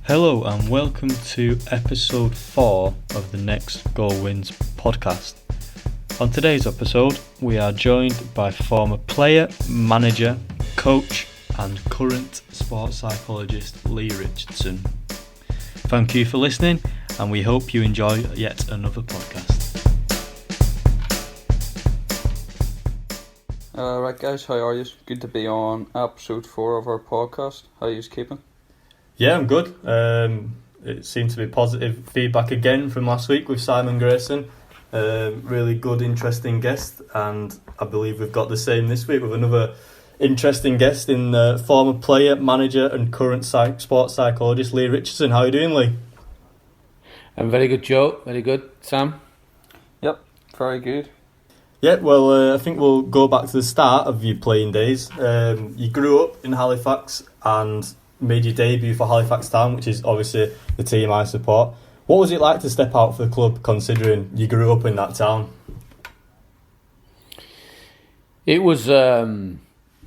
Hello and welcome to episode 4 of the Next Goal Wins podcast. On today's episode, we are joined by former player, manager, coach and current sports psychologist Lee Richardson. Thank you for listening and we hope you enjoy yet another podcast. Right guys, how are you? Good to be on episode 4 of our podcast. How are you keeping? Yeah, I'm good. It seemed to be positive feedback again from last week with Simon Grayson. Really good, interesting guest, and I believe we've got the same this week with another interesting guest in former player, manager and current sports psychologist Lee Richardson. How are you doing, Lee? I'm very good, Joe. Very good. Sam? Yep, very good. Yeah, well, I think we'll go back to the start of your playing days. You grew up in Halifax and made your debut for Halifax Town, which is obviously the team I support. What was it like to step out for the club, considering you grew up in that town? It was the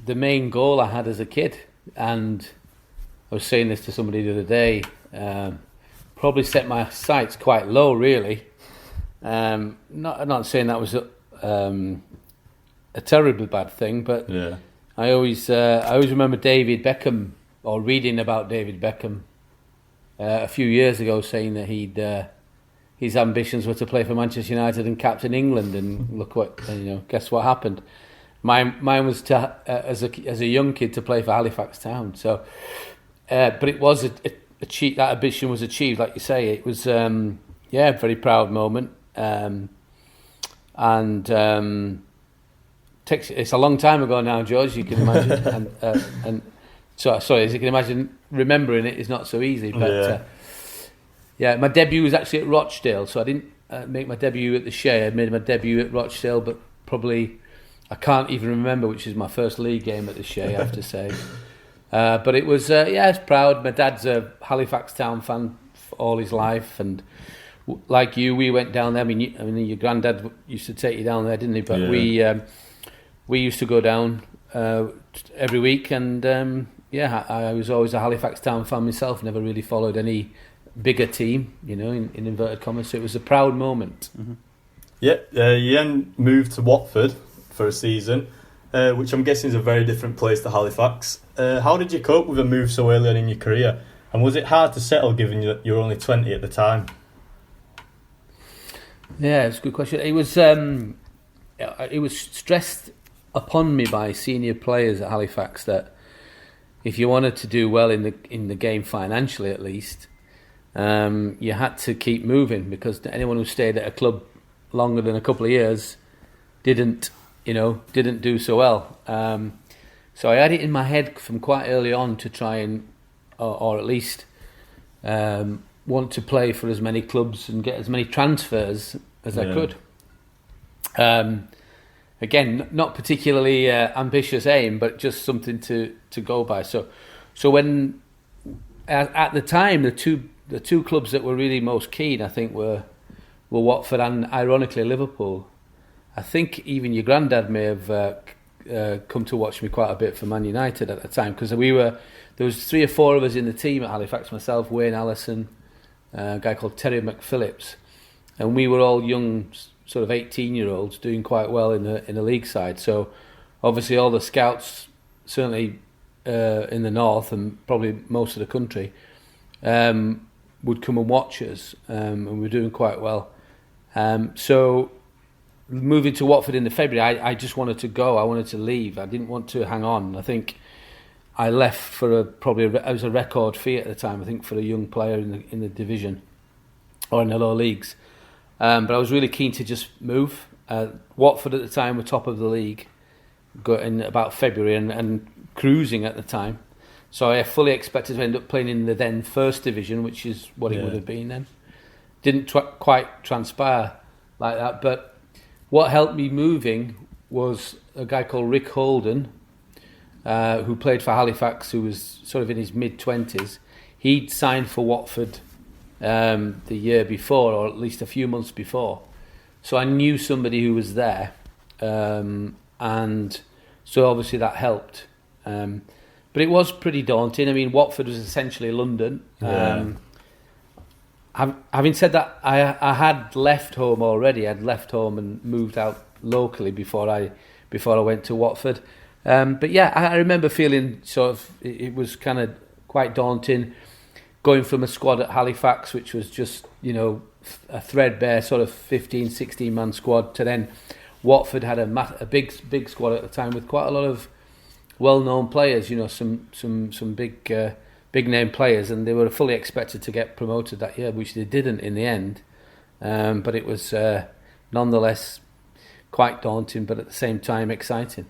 main goal I had as a kid, and I was saying this to somebody the other day. Probably set my sights quite low, really. Not saying that was a terribly bad thing, but yeah. I always remember David Beckham, or reading about David Beckham a few years ago, saying that his ambitions were to play for Manchester United and captain England, and look what guess what happened. Mine was to as a young kid to play for Halifax Town. So, but it was that ambition was achieved, like you say. It was a very proud moment, and it's a long time ago now, George. You can imagine, and. So, sorry, as you can imagine, remembering it is not so easy. But my debut was actually at Rochdale. So I didn't make my debut at the Shea. I made my debut at Rochdale, but probably I can't even remember which is my first league game at the Shea, I have to say. But it was, it's proud. My dad's a Halifax Town fan for all his life, and like you, we went down there. I mean, your granddad used to take you down there, didn't he? But we used to go down every week, and I was always a Halifax Town fan myself, never really followed any bigger team, in inverted commas, so it was a proud moment. Mm-hmm. Yeah, you then moved to Watford for a season, which I'm guessing is a very different place to Halifax. How did you cope with a move so early on in your career, and was it hard to settle given you were only 20 at the time? Yeah, it's a good question. It was stressed upon me by senior players at Halifax that if you wanted to do well in the game financially, at least, you had to keep moving, because anyone who stayed at a club longer than a couple of years didn't do so well. So I had it in my head from quite early on to try and, or at least want to play for as many clubs and get as many transfers as I could. Again, not particularly ambitious aim, but just something to go by. So when at the time, the two clubs that were really most keen, I think, were Watford and, ironically, Liverpool. I think even your granddad may have come to watch me quite a bit for Man United at the time, because there was 3 or 4 of us in the team at Halifax. Myself, Wayne Allison, a guy called Terry McPhillips, and we were all young, sort of 18-year-olds doing quite well in the league side. So obviously all the scouts, certainly in the north and probably most of the country, would come and watch us, and we were doing quite well. So moving to Watford in the February, I just wanted to go. I wanted to leave. I didn't want to hang on. I think I left for it was a record fee at the time, I think, for a young player in the division or in the lower leagues. But I was really keen to just move. Watford at the time were top of the league in about February and cruising at the time. So I fully expected to end up playing in the then first division, which is what it would have been then. Didn't quite transpire like that. But what helped me moving was a guy called Rick Holden, who played for Halifax, who was sort of in his mid-20s. He'd signed for Watford the year before, or at least a few months before. So I knew somebody who was there, and so obviously that helped. But but it was pretty daunting. I mean, Watford was essentially London. Yeah. Having said that, I had left home already. I'd left home and moved out locally before I went to Watford. But yeah, I remember feeling sort of it was kind of quite daunting, going from a squad at Halifax, which was just, you know, a threadbare sort of 15, 16 man squad, to then Watford had a big squad at the time with quite a lot of well-known players, you know, some big name players, and they were fully expected to get promoted that year, which they didn't in the end. But it was nonetheless quite daunting, but at the same time exciting.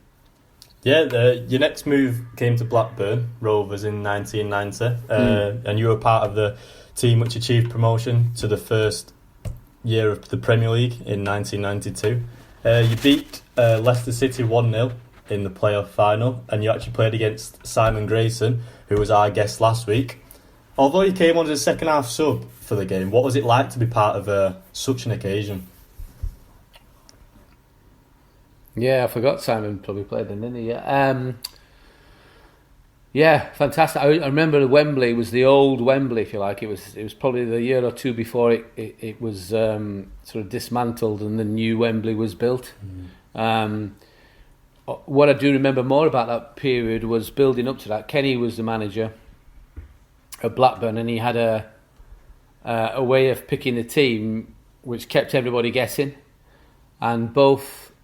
Yeah, your next move came to Blackburn Rovers in 1990, and you were part of the team which achieved promotion to the first year of the Premier League in 1992. You beat Leicester City 1-0 in the playoff final, and you actually played against Simon Grayson, who was our guest last week. Although you came on as a second half sub for the game, what was it like to be part of such an occasion? Yeah, I forgot Simon probably played then, didn't he? Yeah, fantastic. I remember Wembley was the old Wembley, if you like. It was probably the year or two before it was sort of dismantled and the new Wembley was built. What I do remember more about that period was building up to that. Kenny was the manager at Blackburn, and he had a way of picking the team which kept everybody guessing. And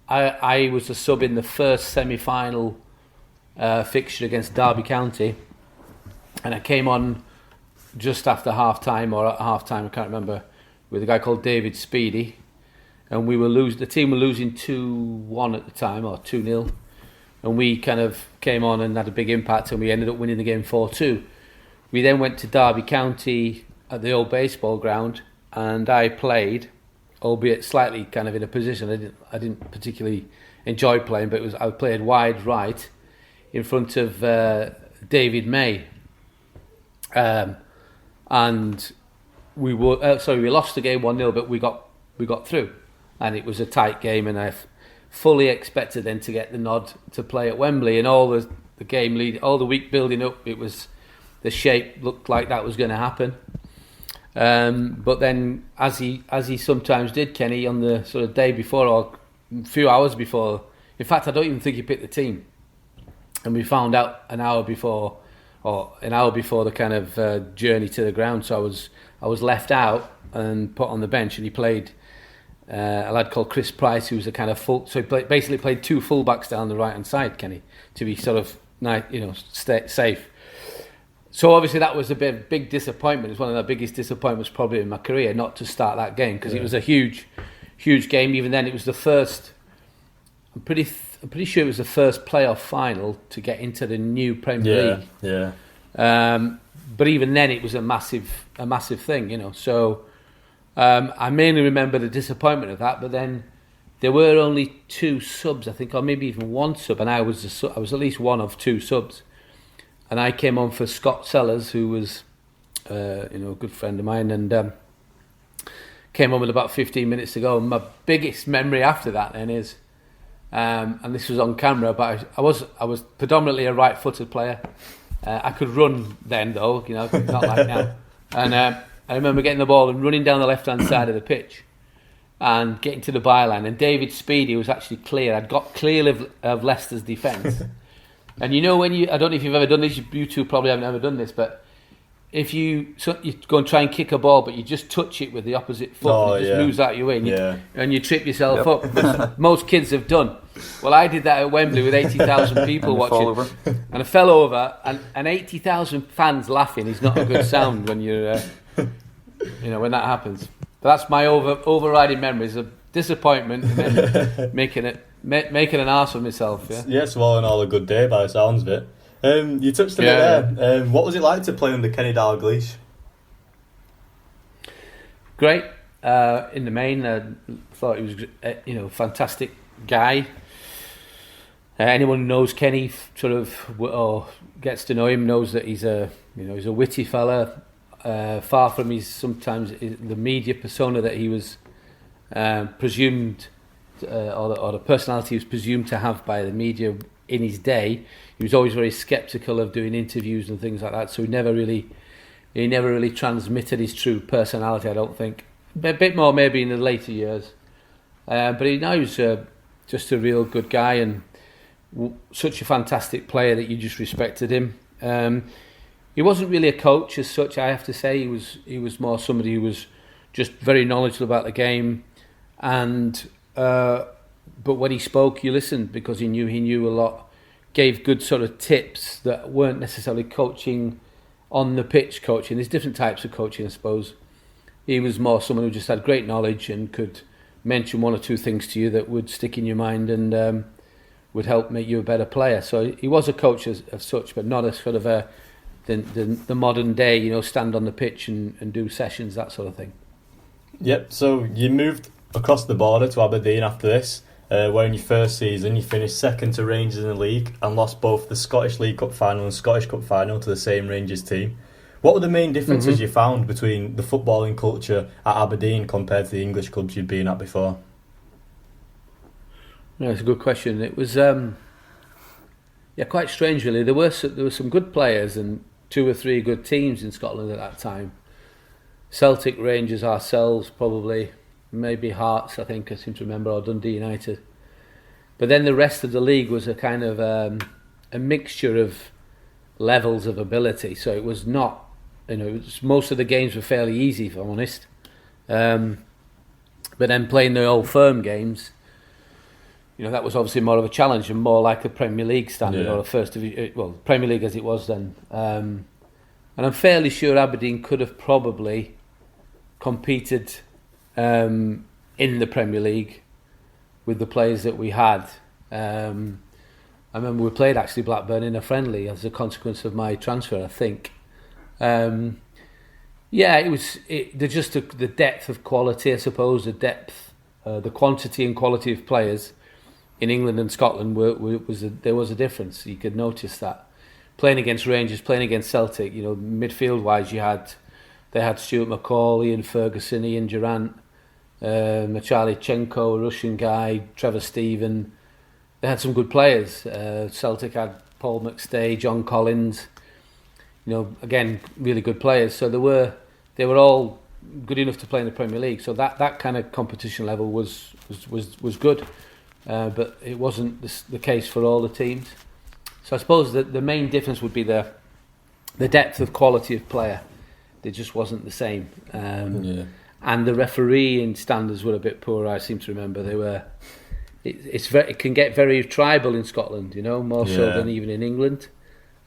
I was a sub in the first semi-final fixture against Derby County, and I came on just after half-time or at half-time, I can't remember, with a guy called David Speedy, and the team were losing 2-1 at the time, or 2-0, and we kind of came on and had a big impact, and we ended up winning the game 4-2. We then went to Derby County at the old baseball ground, and I played, albeit slightly kind of in a position I didn't particularly enjoy playing, but I played wide right in front of David May, and we lost the game 1-0, but we got through, and it was a tight game, and I fully expected then to get the nod to play at Wembley, and all the game all the week building up, the shape looked like that was going to happen. But then, as he sometimes did, Kenny, on the sort of day before or a few hours before, in fact I don't even think he picked the team, and we found out an hour before the kind of journey to the ground. So I was left out and put on the bench, and he played a lad called Chris Price, who was a kind of full. So he basically played two fullbacks down the right hand side, Kenny, to be sort of stay safe. So obviously that was a big disappointment. It was one of the biggest disappointments probably in my career not to start that game, because it was a huge game. Even then, it was the first. I'm pretty sure it was the first playoff final to get into the new Premier League. Yeah. But even then, it was a massive thing, you know. So I mainly remember the disappointment of that. But then there were only two subs, I think, or maybe even one sub, and I was at least one of two subs. And I came on for Scott Sellers, who was, a good friend of mine, and came on with about 15 minutes to go. And my biggest memory after that then is, and this was on camera, but I was predominantly a right-footed player. I could run then, though, not like now. And I remember getting the ball and running down the left-hand side of the pitch and getting to the byline. And David Speedy was actually clear. I'd got clear of Leicester's defence. And I don't know if you've ever done this, you two probably haven't ever done this, but if you go and try and kick a ball, but you just touch it with the opposite foot, and it just moves out your way, and you trip yourself up, which most kids have done. Well, I did that at Wembley with 80,000 people watching, and I fell over, and 80,000 fans laughing is not a good sound when you're, when that happens. But that's my overriding memories of disappointment and then making an arse of myself. Yes, well, and all a good day by the sounds of it. You touched on it there. What was it like to play under Kenny Dalglish? Great. In the main, I thought he was a fantastic guy. Anyone who knows Kenny or gets to know him knows that he's a witty fella. Far from the media persona that he was presumed, or the personality he was presumed to have by the media in his day, he was always very sceptical of doing interviews and things like that. So he never really transmitted his true personality, I don't think. A bit more maybe in the later years. But he knows just a real good guy and such a fantastic player that you just respected him. He wasn't really a coach as such, I have to say. He was more somebody who was just very knowledgeable about the game, and but when he spoke, you listened because he knew a lot. Gave good sort of tips that weren't necessarily coaching on the pitch. Coaching, there's different types of coaching, I suppose. He was more someone who just had great knowledge and could mention one or two things to you that would stick in your mind and would help make you a better player. So he was a coach of such, but not a sort of the modern day, stand on the pitch and do sessions, that sort of thing. Yep, so you moved across the border to Aberdeen after this, where in your first season you finished second to Rangers in the league and lost both the Scottish League Cup final and Scottish Cup final to the same Rangers team. What were the main differences you found between the footballing culture at Aberdeen compared to the English clubs you'd been at before? Yeah, it's a good question. It was quite strange really. There were some good players and 2 or 3 good teams in Scotland at that time. Celtic, Rangers, ourselves, probably, maybe Hearts, I think I seem to remember, or Dundee United. But then the rest of the league was a kind of a mixture of levels of ability. So it was not, most of the games were fairly easy, if I'm honest. But then playing the old firm games, that was obviously more of a challenge and more like a Premier League standard or a first division, Premier League as it was then. And I'm fairly sure Aberdeen could have probably competed in the Premier League with the players that we had. I remember we played actually Blackburn in a friendly as a consequence of my transfer, I think. It was the depth of quality, I suppose, the quantity and quality of players in England and Scotland there was a difference. You could notice that. Playing against Rangers, playing against Celtic, midfield wise, they had Stuart McCall, Ian Ferguson, Ian Durrant, Charlie Chenko, a Russian guy, Trevor Stephen. They had some good players. Celtic had Paul McStay, John Collins. Again, really good players. So they were all good enough to play in the Premier League. So that kind of competition level was good. But it wasn't the case for all the teams. So I suppose that the main difference would be the depth of quality of player. They just wasn't the same. And the refereeing standards were a bit poor, I seem to remember. They were. It can get very tribal in Scotland, more so than even in England.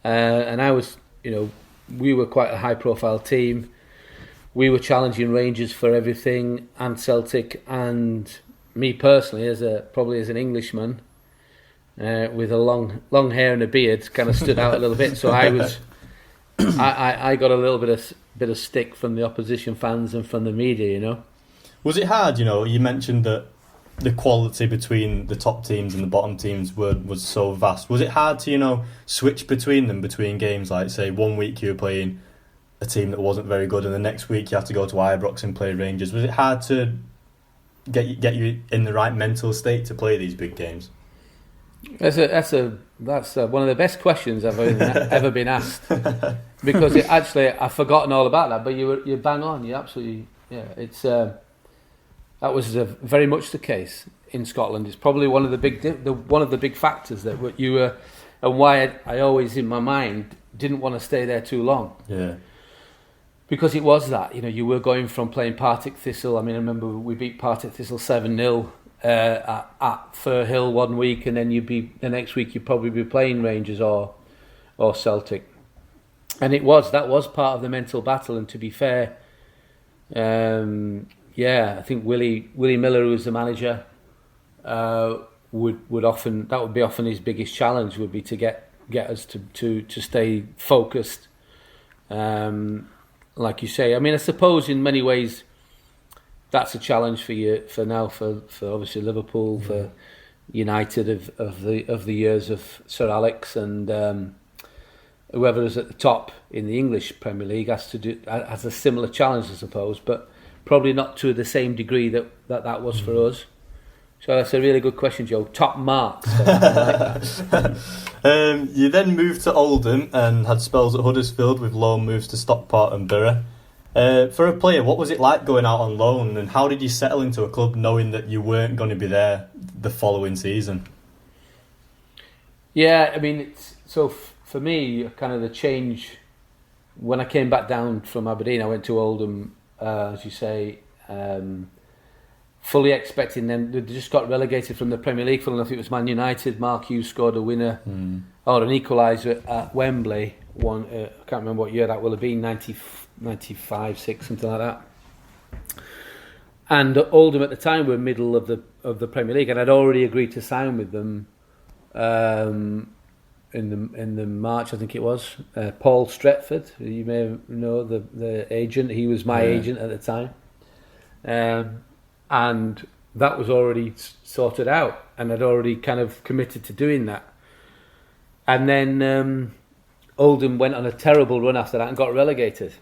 And I was, we were quite a high-profile team. We were challenging Rangers for everything, and Celtic, and me personally, probably as an Englishman, with a long hair and a beard, kind of stood out a little bit. So I was, I got a little bit of stick from the opposition fans and from the media. Was it hard? You mentioned that the quality between the top teams and the bottom teams was so vast. Was it hard to switch between them between games? Like say 1 week you were playing a team that wasn't very good, and the next week you had to go to Ibrox and play Rangers. Was it hard to get you in the right mental state to play these big games? That's one of the best questions I've ever been asked, because I've forgotten all about that. But you bang on. You absolutely It's that was very much the case in Scotland. It's probably one of the big factors that you were, and why I always in my mind didn't want to stay there too long. Yeah. Because it was that, you were going from playing Partick Thistle. I mean, I remember we beat Partick Thistle 7-0 at Firhill 1 week, and then the next week you'd probably be playing Rangers or Celtic. And that was part of the mental battle. And to be fair, I think Willie Miller, who was the manager, would be often his biggest challenge, would be to get us to stay focused. Like you say, I mean, I suppose in many ways that's a challenge for you for obviously Liverpool, for United of the years of Sir Alex and whoever is at the top in the English Premier League has a similar challenge, I suppose, but probably not to the same degree that was for us. So that's a really good question, Joe. Top marks. For that. I like that. You then moved to Oldham and had spells at Huddersfield with loan moves to Stockport and Borough. For a player, what was it like going out on loan, and how did you settle into a club knowing that you weren't going to be there the following season? Yeah, I mean, for me, kind of the change when I came back down from Aberdeen, I went to Oldham, as you say, fully expecting them. They just got relegated from the Premier League. Funnily enough, it was Man United. Mark Hughes scored a winner or an equaliser at Wembley. I can't remember what year that will have been, 95, 6, something like that. And Oldham at the time were middle of the Premier League, and I'd already agreed to sign with them in the March, I think it was. Paul Stretford, you may know the agent. He was my agent at the time, and that was already sorted out, and I'd already kind of committed to doing that. And then Oldham went on a terrible run after that and got relegated.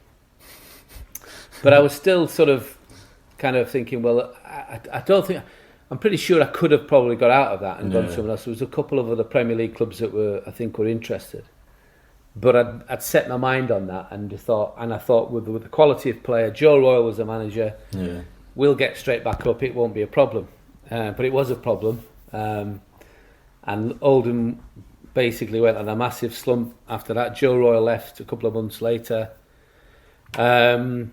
But I was still sort of kind of thinking, well, I don't think... I'm pretty sure I could have probably got out of that and gone somewhere else. There was a couple of other Premier League clubs that I think were interested. But I'd set my mind on that and I thought with the quality of player, Joe Royle was the manager, we'll get straight back up, it won't be a problem. But it was a problem. And Oldham basically went on a massive slump after that. Joe Royle left a couple of months later. And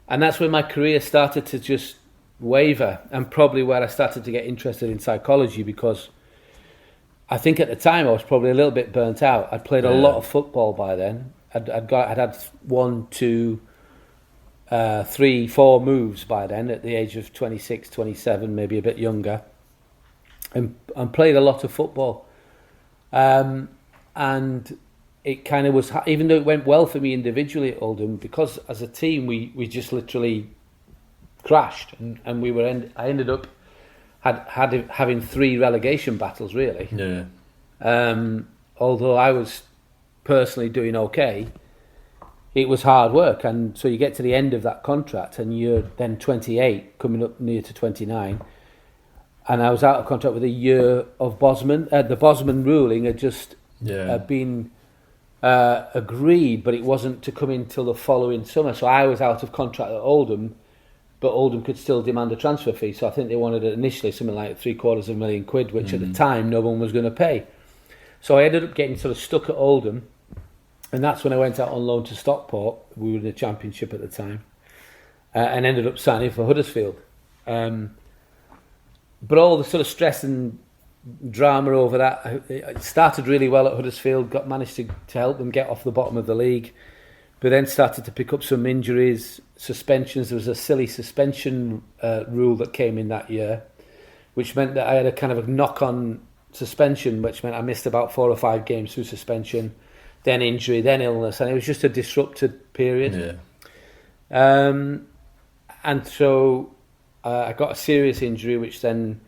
that's when my career started to just waver, and probably where I started to get interested in psychology, because I think at the time I was probably a little bit burnt out. I'd played a lot of football by then. I'd had 1, 2, 3, 4 moves by then at the age of 26, 27, maybe a bit younger, and played a lot of football. And it kind of was, even though it went well for me individually at Oldham, because as a team we just literally crashed, and I ended up having 3 relegation battles really. Although I was personally doing okay, it was hard work, and so you get to the end of that contract and you're then 28, coming up near to 29, and I was out of contract with a year of Bosman. The Bosman ruling had just been agreed, but it wasn't to come in till the following summer, so I was out of contract at Oldham. But Oldham could still demand a transfer fee, so I think they wanted initially something like £750,000, which at the time no one was going to pay. So I ended up getting sort of stuck at Oldham, and that's when I went out on loan to Stockport. We were in the Championship at the time, and ended up signing for Huddersfield. But all the sort of stress and drama over that, it started really well at Huddersfield, managed to help them get off the bottom of the league, but then started to pick up some injuries, suspensions. There was a silly suspension rule that came in that year, which meant that I had a kind of a knock-on suspension, which meant I missed about 4 or 5 games through suspension, then injury, then illness, and it was just a disrupted period. And so I got a serious injury, which then,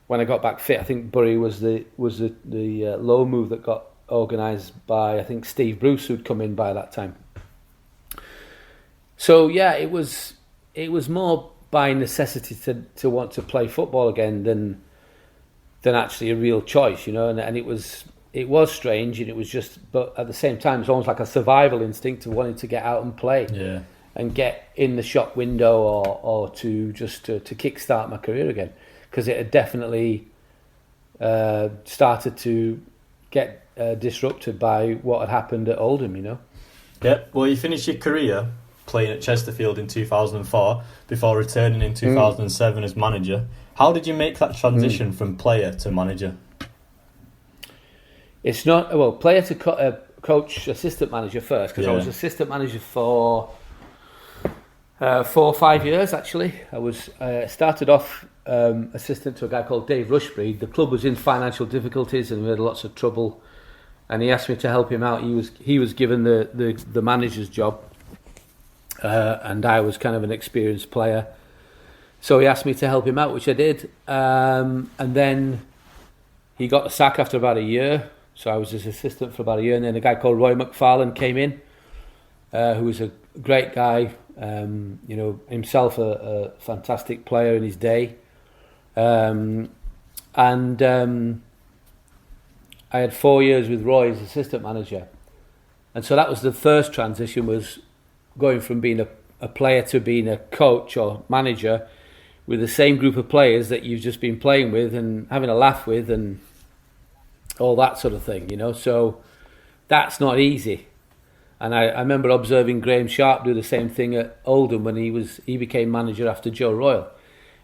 when I got back fit, I think Bury was the low move that got organised by, I think, Steve Bruce, who'd come in by that time. So yeah, it was more by necessity to want to play football again than actually a real choice, you know. And it was strange, and it was just, but at the same time, it's almost like a survival instinct of wanting to get out and play, and get in the shop window, or to just to kickstart my career again, because it had definitely started to get disrupted by what had happened at Oldham, you know. Yeah. Well, you finished your career playing at Chesterfield in 2004 before returning in 2007 as manager. How did you make that transition from player to manager? It's not, well, player to coach, assistant manager first, because I was assistant manager for 4 or 5 years actually. I started off assistant to a guy called Dave Rushbury. The club was in financial difficulties and we had lots of trouble, and he asked me to help him out. He was given the manager's job. And I was kind of an experienced player, so he asked me to help him out, which I did, and then he got the sack after about a year, so I was his assistant for about a year, and then a guy called Roy McFarlane came in, who was a great guy, himself a fantastic player in his day, and I had 4 years with Roy as assistant manager, and so that was the first transition, was going from being a player to being a coach or manager with the same group of players that you've just been playing with and having a laugh with and all that sort of thing, you know. So that's not easy. And I remember observing Graham Sharp do the same thing at Oldham when he became manager after Joe Royle.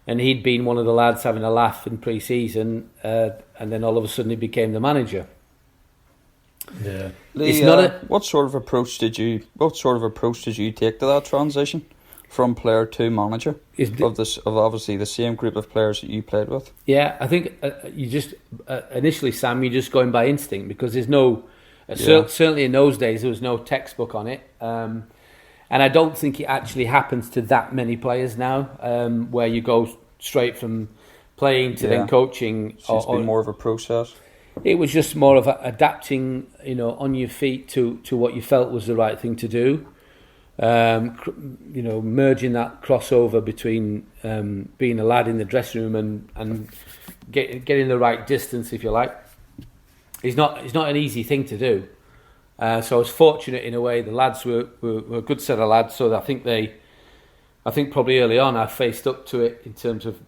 And he'd been one of the lads having a laugh in pre-season, and then all of a sudden he became the manager. Yeah. Lee, it's not what sort of approach did you take to that transition from player to manager of obviously the same group of players that you played with? Yeah, I think you just initially, Sam, you're just going by instinct, because there's no certainly in those days there was no textbook on it, and I don't think it actually happens to that many players now, where you go straight from playing to then coaching. So it's been more of a process. It was just more of adapting, you know, on your feet to what you felt was the right thing to do. You know, merging that crossover between being a lad in the dressing room and getting the right distance, if you like. It's not an easy thing to do. So I was fortunate in a way. The lads were a good set of lads, so I think probably early on I faced up to it in terms of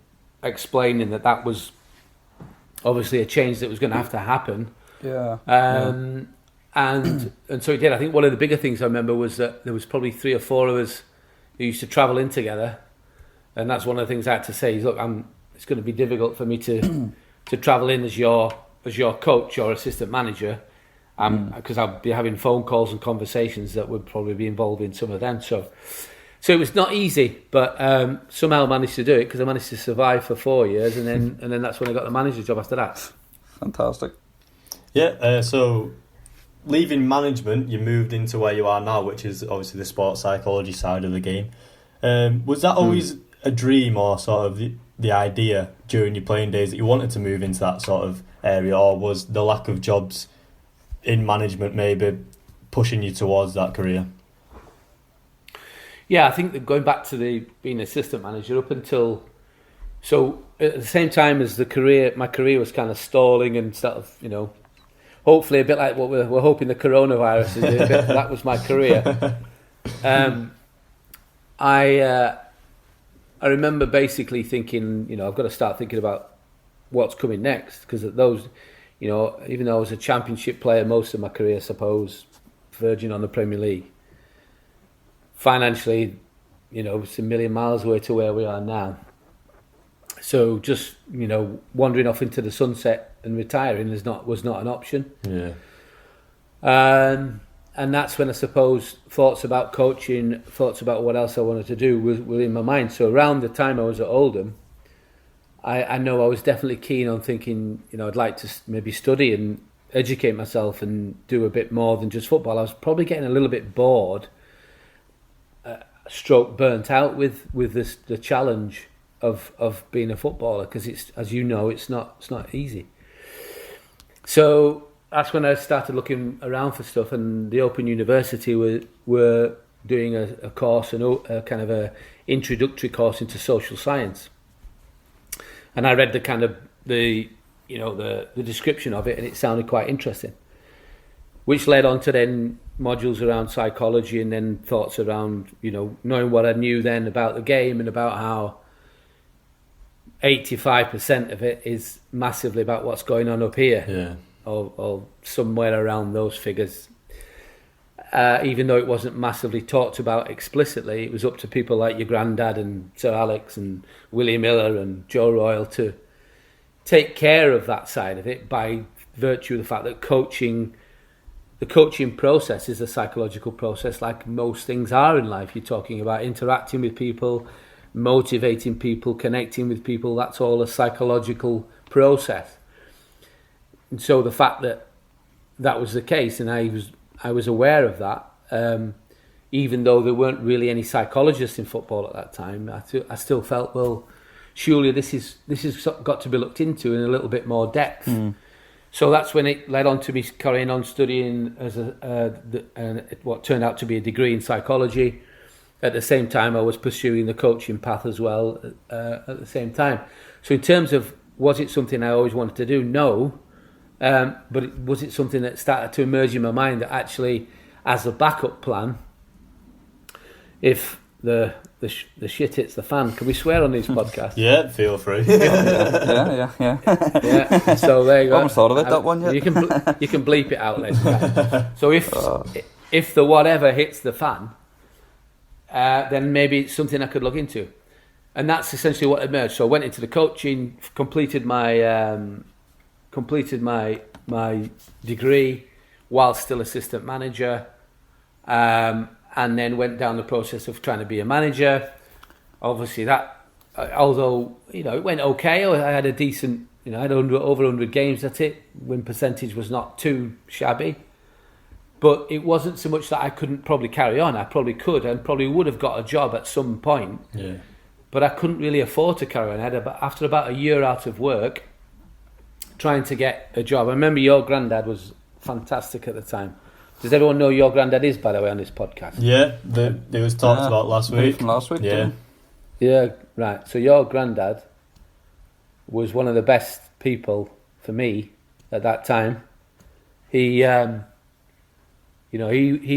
explaining that was obviously a change that was going to have to happen. And so it did. I think one of the bigger things I remember was that there was probably 3 or 4 of us who used to travel in together, and that's one of the things I had to say is, look, it's going to be difficult for me to travel in as your coach or assistant manager, because I'll be having phone calls and conversations that would probably be involved in some of them. So it was not easy, but somehow I managed to do it, because I managed to survive for 4 years, and then that's when I got the manager job after that. Fantastic. Yeah. So leaving management, you moved into where you are now, which is obviously the sports psychology side of the game. Was that always a dream, or sort of the idea during your playing days that you wanted to move into that sort of area, or was the lack of jobs in management maybe pushing you towards that career? Yeah, I think that going back to being assistant manager up until, so at the same time as my career was kind of stalling and sort of, you know, hopefully a bit like what we're hoping the coronavirus is doing, that was my career. I remember basically thinking, you know, I've got to start thinking about what's coming next, because those, you know, even though I was a championship player most of my career, I suppose, verging on the Premier League, financially, you know, it's a million miles away to where we are now. So just, you know, wandering off into the sunset and retiring was not an option. Yeah. And that's when I suppose thoughts about coaching, thoughts about what else I wanted to do were in my mind. So around the time I was at Oldham, I know I was definitely keen on thinking, you know, I'd like to maybe study and educate myself and do a bit more than just football. I was probably getting a little bit bored, stroke burnt out with the challenge of being a footballer, because it's, as you know, it's not easy. So that's when I started looking around for stuff, and the Open University were doing a course, a kind of a introductory course into social science, and I read the description of it, and it sounded quite interesting, which led on to then modules around psychology, and then thoughts around, you know, knowing what I knew then about the game and about how 85% of it is massively about what's going on up here. Yeah. Or somewhere around those figures. Even though it wasn't massively talked about explicitly, it was up to people like your granddad and Sir Alex and Willie Miller and Joe Royle to take care of that side of it, by virtue of the fact that the coaching process is a psychological process, like most things are in life. You're talking about interacting with people, motivating people, connecting with people. That's all a psychological process. And so the fact that was the case, and I was aware of that, even though there weren't really any psychologists in football at that time, I still felt, well, surely this is got to be looked into in a little bit more depth. So that's when it led on to me carrying on studying as what turned out to be a degree in psychology. At the same time, I was pursuing the coaching path as well at the same time. So in terms of was it something I always wanted to do? No. But was it something that started to emerge in my mind that actually, as a backup plan, if the shit hits the fan, can we swear on these podcasts? Yeah, feel free. Yeah. Yeah. So there you go. I haven't thought of it that one yet. You can bleep it out later. So if the whatever hits the fan, then maybe it's something I could look into, and that's essentially what emerged. So I went into the coaching, completed my degree while still assistant manager, and then went down the process of trying to be a manager. Obviously that, although, it went okay, I had a decent, I had over 100 games at it, win percentage was not too shabby, but it wasn't so much that I couldn't probably carry on. I probably could and probably would have got a job at some point, but I couldn't really afford to carry on. After about a year out of work, trying to get a job. I remember your granddad was fantastic at the time. Does everyone know your granddad is, by the way, on this podcast? Yeah, it was talked about last week. From last week, yeah. Yeah, right. So your granddad was one of the best people for me at that time. He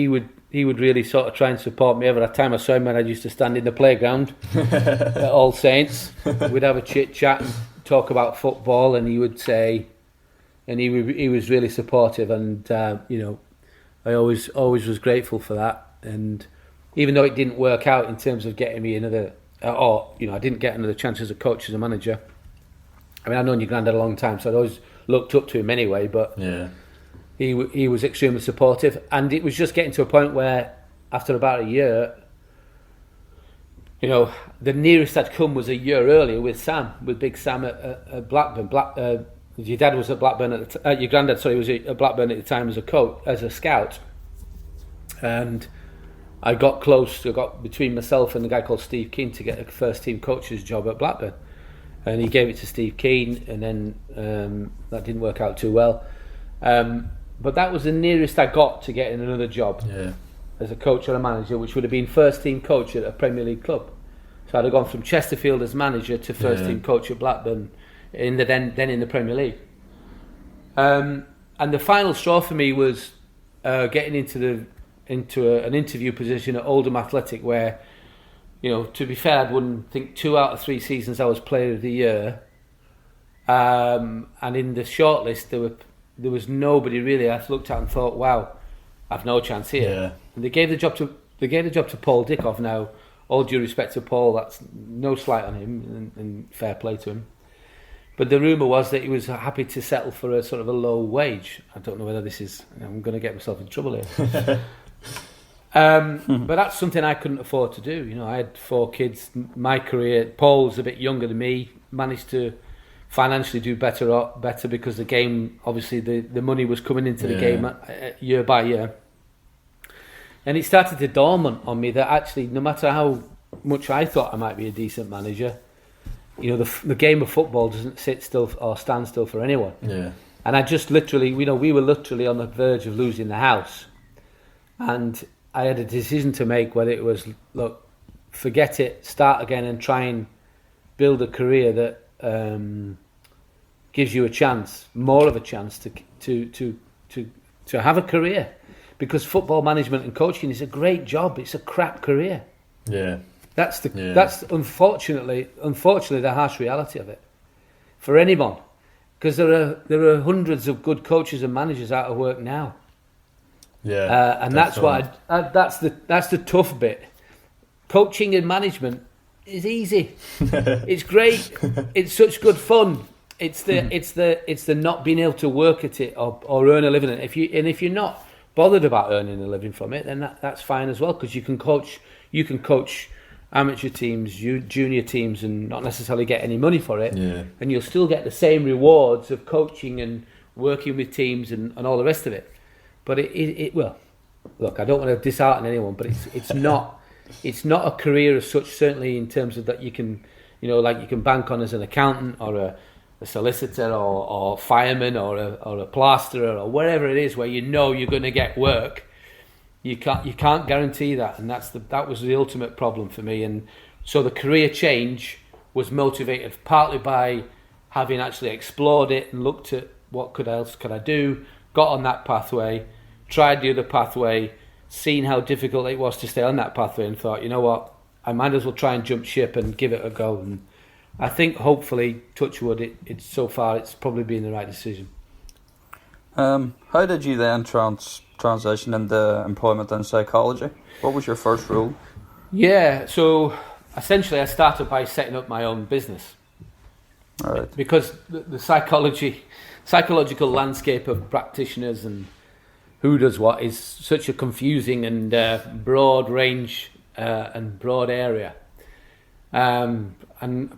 would really sort of try and support me. Every time I saw him, when I used to stand in the playground at All Saints, we'd have a chit chat and talk about football, and he would say, and he was really supportive, and I always was grateful for that. And even though it didn't work out in terms of getting me another, I didn't get another chance as a coach, as a manager. I mean, I've known your granddad a long time, so I'd always looked up to him anyway. But yeah, he was extremely supportive, and it was just getting to a point where, after about a year, the nearest I'd come was a year earlier with Big Sam at Blackburn. Your dad was at Blackburn your granddad, sorry, was at Blackburn at the time as a scout, and I got close. I got between myself and the guy called Steve Keane to get a first team coach's job at Blackburn, and he gave it to Steve Keane, and then that didn't work out too well. But that was the nearest I got to getting another job as a coach or a manager, which would have been first team coach at a Premier League club. So I'd have gone from Chesterfield as manager to first team coach at Blackburn in the Premier League. And the final straw for me was getting into an interview position at Oldham Athletic, where, to be fair, I wouldn't think 2 out of 3 seasons I was Player of the Year. And in the shortlist, there was nobody really I looked at and thought, wow, I've no chance here. Yeah. And they gave the job to Paul Dickoff. Now, all due respect to Paul, that's no slight on him, and fair play to him. But the rumour was that he was happy to settle for a sort of a low wage. I don't know whether this is... I'm going to get myself in trouble here. But that's something I couldn't afford to do. I had 4 kids. My career... Paul's a bit younger than me. Managed to financially do better because the game... Obviously, the money was coming into the game year by year. And it started to dawn on me that actually, no matter how much I thought I might be a decent manager... the game of football doesn't sit still or stand still for anyone. Yeah. And I just literally, we were literally on the verge of losing the house. And I had a decision to make, whether it was, look, forget it, start again and try and build a career that gives you a chance, more of a chance to have a career. Because football management and coaching is a great job. It's a crap career. Yeah. That's unfortunately the harsh reality of it for anyone, because there are hundreds of good coaches and managers out of work now. Yeah, and definitely. That's the tough bit. Coaching and management is easy. It's great. It's such good fun. It's the not being able to work at it or earn a living. If you're not bothered about earning a living from it, then that's fine as well, because you can coach amateur teams, junior teams, and not necessarily get any money for it, and you'll still get the same rewards of coaching and working with teams and all the rest of it. But it well, look, I don't want to dishearten anyone, but it's not a career as such, certainly in terms of that you can like you can bank on as an accountant or a solicitor or fireman or a plasterer or whatever it is, where you're going to get work. You can't guarantee that, and that was the ultimate problem for me. And so the career change was motivated partly by having actually explored it and looked at what else could I do, got on that pathway, tried the other pathway, seen how difficult it was to stay on that pathway, and thought, you know what, I might as well try and jump ship and give it a go. And I think, hopefully, touch wood, so far it's probably been the right decision. How did you then transition into employment in psychology? What was your first role? Yeah, so essentially I started by setting up my own business. All right. Because the psychological landscape of practitioners and who does what is such a confusing and broad range and broad area. And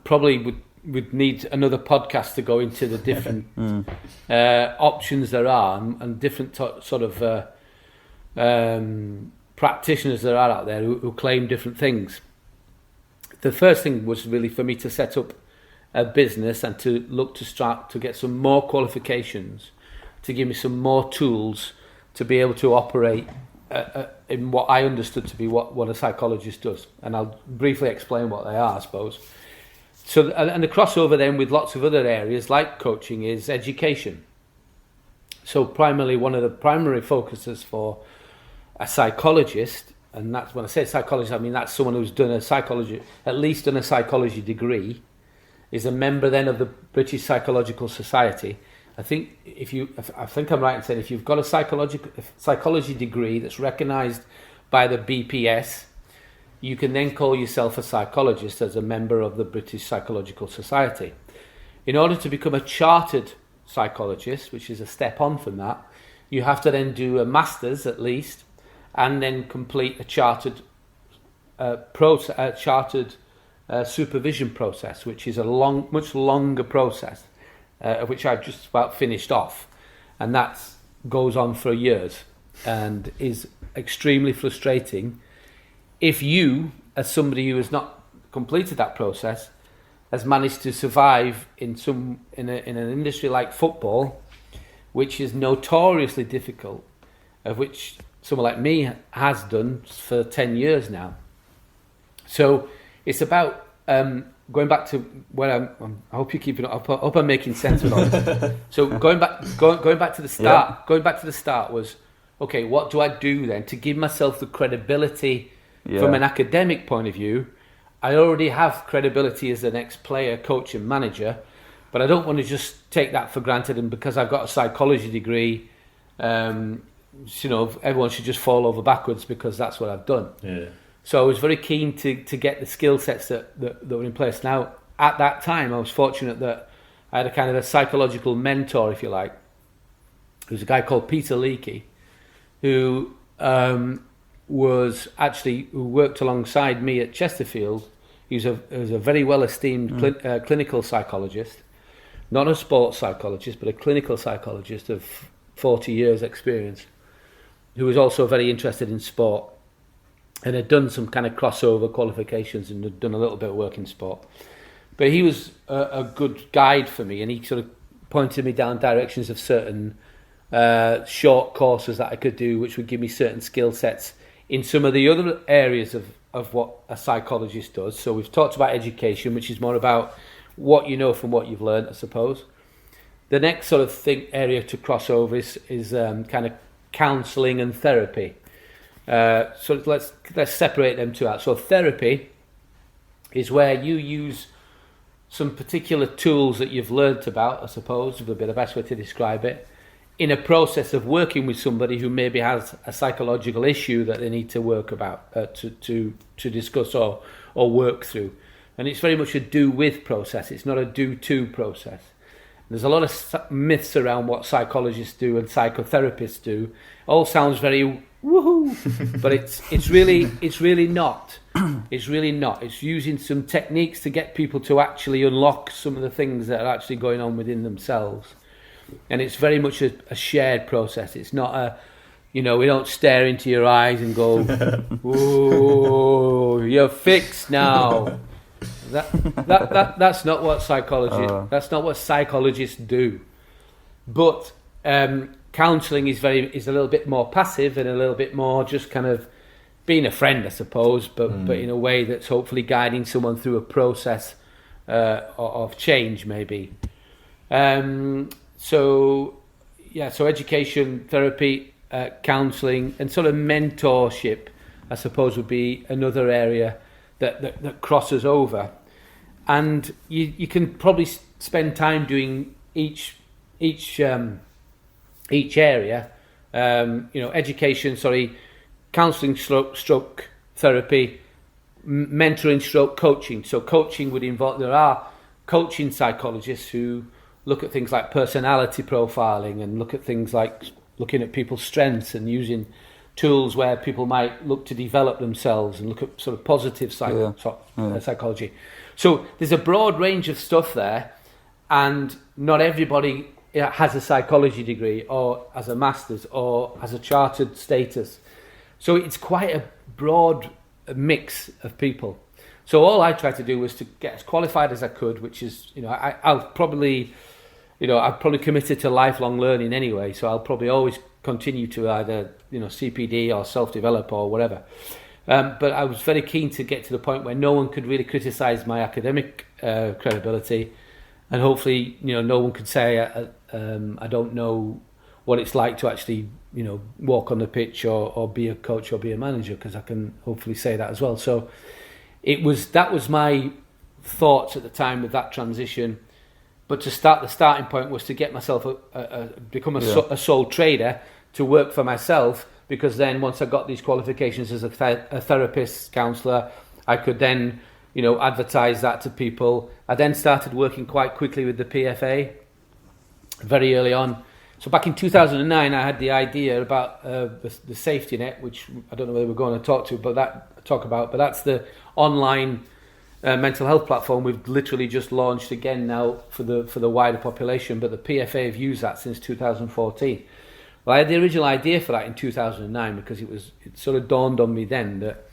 probably would need another podcast to go into the different options there are and different sort of practitioners there are out there who claim different things. The first thing was really for me to set up a business and to look to start to get some more qualifications, to give me some more tools to be able to operate in what I understood to be what a psychologist does. And I'll briefly explain what they are, I suppose. So, and the crossover then with lots of other areas like coaching is education. So primarily one of the primary focuses for a psychologist, and that's when I say psychologist, I mean that's someone who's done at least done a psychology degree, is a member then of the British Psychological Society. I think I'm right in saying if you've got a psychology degree that's recognised by the BPS, you can then call yourself a psychologist as a member of the British Psychological Society. In order to become a chartered psychologist, which is a step on from that, you have to then do a master's at least, and then complete a chartered supervision process, which is a much longer process, which I've just about finished off, and that goes on for years and is extremely frustrating if you, as somebody who has not completed that process, has managed to survive in an industry like football, which is notoriously difficult, of which someone like me has done for 10 years now. So it's about going back to where I hope you're keeping up. I hope I'm making sense with all this. So going back to the start. Yeah. Going back to the start was, okay, what do I do then to give myself the credibility from an academic point of view? I already have credibility as an ex-player, coach and manager, but I don't want to just take that for granted, and because I've got a psychology degree, everyone should just fall over backwards because that's what I've done. Yeah. So I was very keen to get the skill sets that were in place. Now, at that time, I was fortunate that I had a kind of a psychological mentor, if you like. There was a guy called Peter Leakey, who who worked alongside me at Chesterfield. He was a very well-esteemed clinical psychologist, not a sports psychologist, but a clinical psychologist of 40 years' experience, who was also very interested in sport and had done some kind of crossover qualifications and had done a little bit of work in sport. But he was a good guide for me, and he sort of pointed me down directions of certain short courses that I could do, which would give me certain skill sets in some of the other areas of what a psychologist does. So we've talked about education, which is more about what you know from what you've learned, I suppose. The next sort of area to cross over is kind of counselling and therapy. So let's separate them two out. So therapy is where you use some particular tools that you've learnt about, I suppose, would be the best way to describe it, in a process of working with somebody who maybe has a psychological issue that they need to work about, to discuss or work through. And it's very much a do-with process. It's not a do-to process. There's a lot of myths around what psychologists do and psychotherapists do. All sounds very woohoo, but it's really not. It's really not. It's using some techniques to get people to actually unlock some of the things that are actually going on within themselves. And it's very much a shared process. It's not we don't stare into your eyes and go, "Ooh, you're fixed now." That's not what that's not what psychologists do. But counselling is a little bit more passive and a little bit more just kind of being a friend, I suppose, but in a way that's hopefully guiding someone through a process of change, maybe. So education, therapy, counselling, and sort of mentorship, I suppose, would be another area that crosses over. And you can probably spend time doing each area. Education, counselling stroke therapy, mentoring stroke coaching. So coaching would involve, there are coaching psychologists who look at things like personality profiling and look at things like looking at people's strengths and using tools where people might look to develop themselves and look at sort of positive psychology. So there's a broad range of stuff there, and not everybody has a psychology degree or has a master's or has a chartered status. So it's quite a broad mix of people. So all I tried to do was to get as qualified as I could, which is, I've probably committed to lifelong learning anyway. So I'll probably always continue to either, CPD or self-develop or whatever. But I was very keen to get to the point where no one could really criticise my academic credibility, and hopefully, no one could say I don't know what it's like to actually, walk on the pitch or be a coach or be a manager, because I can hopefully say that as well. So that was my thoughts at the time with that transition. But the starting point was to get myself become a sole trader, to work for myself, because then once I got these qualifications as a therapist, counsellor, I could then, advertise that to people. I then started working quite quickly with the PFA very early on. So back in 2009, I had the idea about the safety net, which I don't know whether we're going to talk about, but that's the online mental health platform we've literally just launched again now for the wider population. But the PFA have used that since 2014. Well, I had the original idea for that in 2009 because it sort of dawned on me then that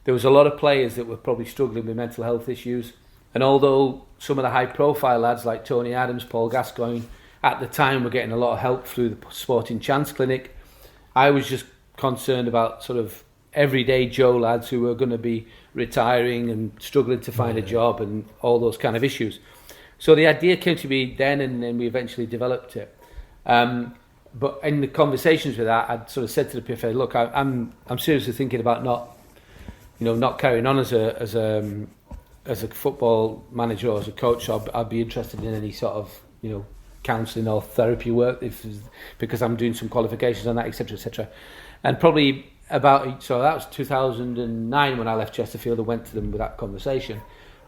there was a lot of players that were probably struggling with mental health issues. And although some of the high-profile lads like Tony Adams, Paul Gascoigne, at the time were getting a lot of help through the Sporting Chance Clinic, I was just concerned about sort of everyday Joe lads who were going to be retiring and struggling to find a job and all those kind of issues. So the idea came to me then, and then we eventually developed it. But in the conversations with that, I'd sort of said to the PFA, look, I'm seriously thinking about not carrying on as a football manager or as a coach. I'd be interested in any sort of counselling or therapy work because I'm doing some qualifications on that, etc., etc. And probably that was 2009 when I left Chesterfield and went to them with that conversation.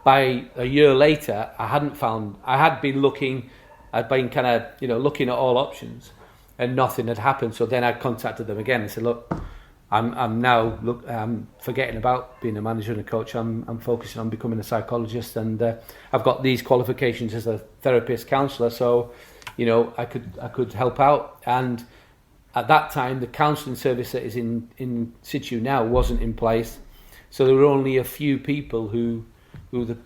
By a year later, I'd been looking at all options, and nothing had happened. So then I contacted them again and said, look, I'm forgetting about being a manager and a coach. I'm focusing on becoming a psychologist, and I've got these qualifications as a therapist, counsellor. So, I could help out. And at that time, the counselling service that is in situ now wasn't in place. So there were only a few people who the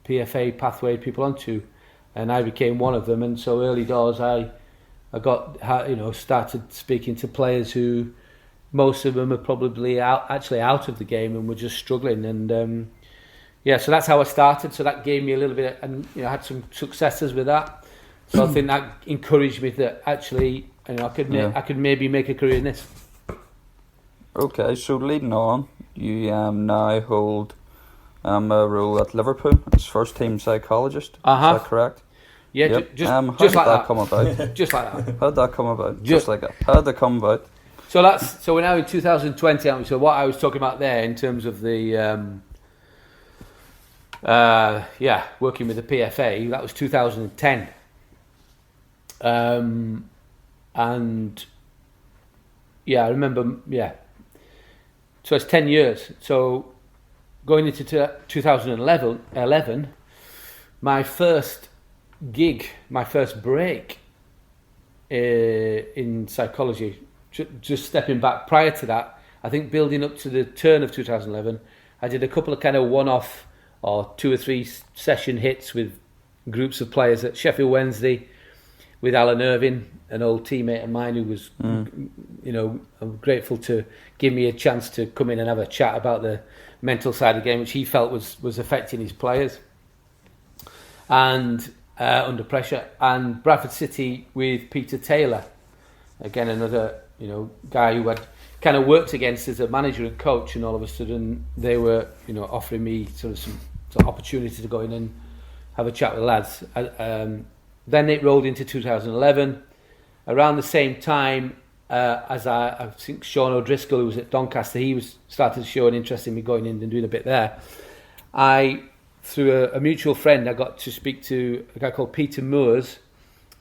PFA pathway people onto, and I became one of them. And so early doors, I got started speaking to players who. Most of them are probably out of the game and were just struggling, and so that's how I started. So that gave me a little bit, and I had some successes with that. So I think that encouraged me that actually, I could maybe make a career in this. Okay, so leading on, you now hold a role at Liverpool as first team psychologist. Is that correct? Yeah, yep. just how like did that. That come about? Just like that. How did that come about? Just like that. How did that come about? So we're now in 2020, aren't we? So what I was talking about there in terms of the working with the PFA, that was 2010, and I remember, so it's 10 years. So going into 2011, my first gig, my first break in psychology. Just stepping back, prior to that, I think building up to the turn of 2011, I did a couple of kind of one-off or 2 or 3 session hits with groups of players at Sheffield Wednesday with Alan Irvine, an old teammate of mine who was, I'm grateful to give me a chance to come in and have a chat about the mental side of the game, which he felt was affecting his players. And under pressure, and Bradford City with Peter Taylor, again another guy who had kind of worked against as a manager and coach, and all of a sudden they were offering me sort of some opportunity to go in and have a chat with the lads. Then it rolled into 2011. Around the same time as I think Sean O'Driscoll, who was at Doncaster, he started to show an interest in me going in and doing a bit there. Through a mutual friend, I got to speak to a guy called Peter Moores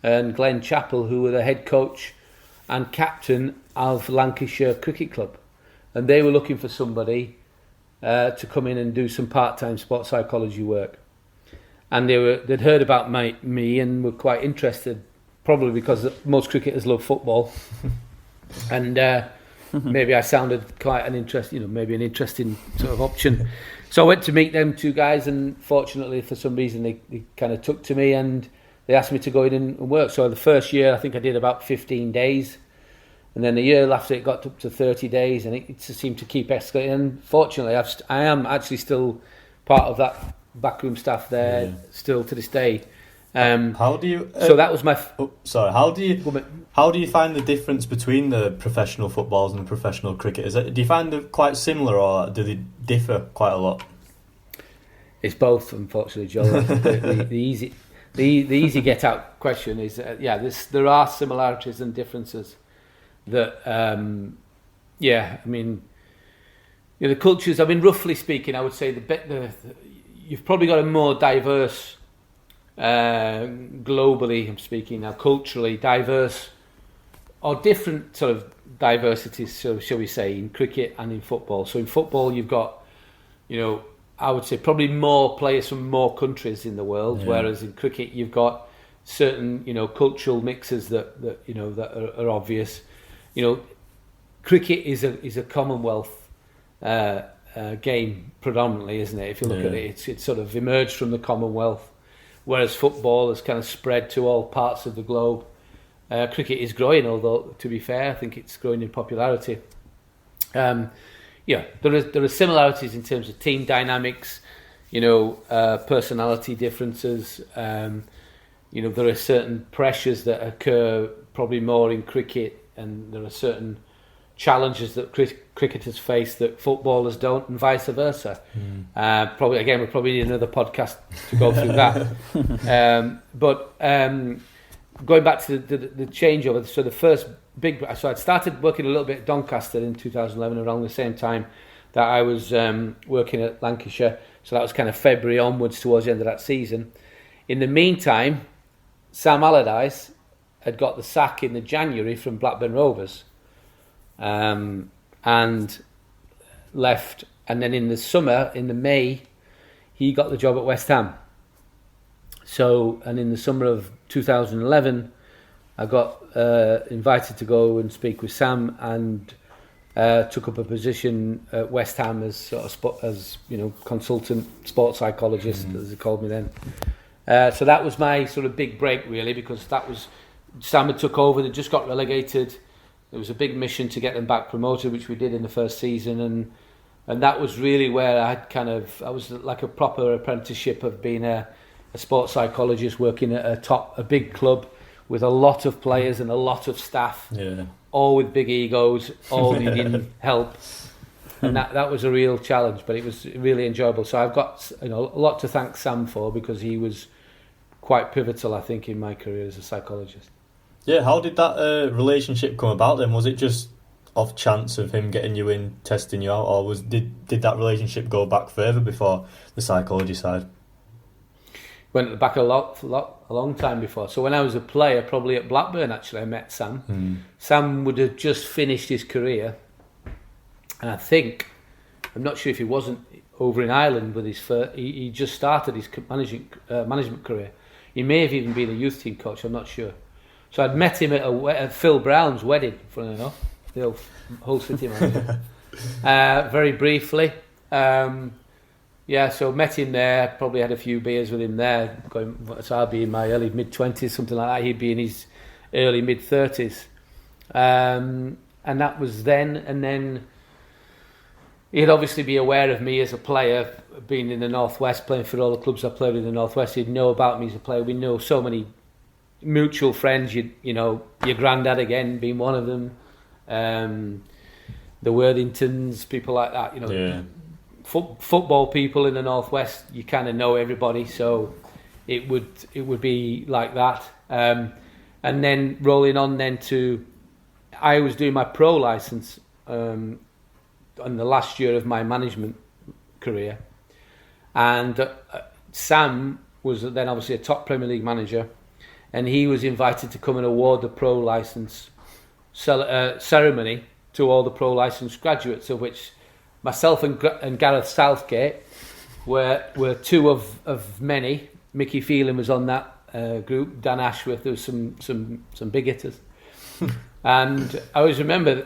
and Glenn Chappell, who were the head coach and captain of Lancashire Cricket Club, and they were looking for somebody to come in and do some part-time sports psychology work. And they'd heard about me and were quite interested, probably because most cricketers love football, and maybe I sounded quite an interesting sort of option. So I went to meet them two guys, and fortunately for some reason they kind of took to me and they asked me to go in and work. So the first year I think I did about 15 days, and then the year after it got up to 30 days, and it just seemed to keep escalating. And fortunately I am actually still part of that backroom staff there still to this day. How do you? So that was my. How do you find the difference between the professional footballs and the professional cricket? Do you find them quite similar, or do they differ quite a lot? It's both, unfortunately, Joel. the easy get out question is there are similarities and differences. That the cultures. I mean, roughly speaking, I would say you've probably got a more diverse. Globally, I'm speaking now, culturally diverse or different sort of diversities, so shall we say, in cricket and in football. So in football, you've got, I would say probably more players from more countries in the world, whereas in cricket you've got certain, cultural mixes that are obvious. Cricket is a Commonwealth game predominantly, isn't it? If you look at it, it's sort of emerged from the Commonwealth. Whereas football has kind of spread to all parts of the globe. Cricket is growing, although, to be fair, I think it's growing in popularity. There are similarities in terms of team dynamics, personality differences. There are certain pressures that occur probably more in cricket, and there are certain challenges that cricketers face that footballers don't, and vice versa. We probably need another podcast to go through that. But going back to the changeover, so the first so I'd started working a little bit at Doncaster in 2011, around the same time that I was working at Lancashire. So that was kind of February onwards, towards the end of that season. In the meantime, Sam Allardyce had got the sack in the January from Blackburn Rovers. And left, and then in the May, he got the job at West Ham. So, and in the summer of 2011, I got invited to go and speak with Sam, and took up a position at West Ham as consultant sports psychologist, as they called me then. So that was my sort of big break, really, because Sam had took over. They just got relegated. There was a big mission to get them back promoted, which we did in the first season, and that was really where I was like a proper apprenticeship of being a sports psychologist, working at a big club with a lot of players and a lot of staff, all with big egos, all needing help, and that was a real challenge, but it was really enjoyable. So I've got a lot to thank Sam for, because he was quite pivotal, I think, in my career as a psychologist. Yeah, how did that relationship come about then? Was it just off chance of him getting you in, testing you out, or did that relationship go back further before the psychology side? Went back a long time before. So when I was a player, probably at Blackburn, actually, I met Sam. Sam would have just finished his career, and I'm not sure if he wasn't over in Ireland with his first. He just started his management career. He may have even been a youth team coach. I'm not sure. So I'd met him at Phil Brown's wedding, funny enough, the old Hull City manager. Very briefly. So met him there, probably had a few beers with him there. So I'd be in my early mid-20s, something like that. He'd be in his early mid-30s. And that was then. And then he'd obviously be aware of me as a player, being in the Northwest, playing for all the clubs I played in the Northwest. He'd know about me as a player. We know so many mutual friends. You know, your granddad again being one of them. The Worthingtons, people like that. You know, Yeah. Football people in the Northwest. You kind of know everybody, so it would be like that. And then rolling on then to, I was doing my pro license in the last year of my management career, and Sam was then obviously a top Premier League manager, and he was invited to come and award the pro license ceremony to all the pro license graduates, of which myself and Gareth Southgate were two of many. Mickey Phelan was on that group. Dan Ashworth, there was some big hitters. And I always remember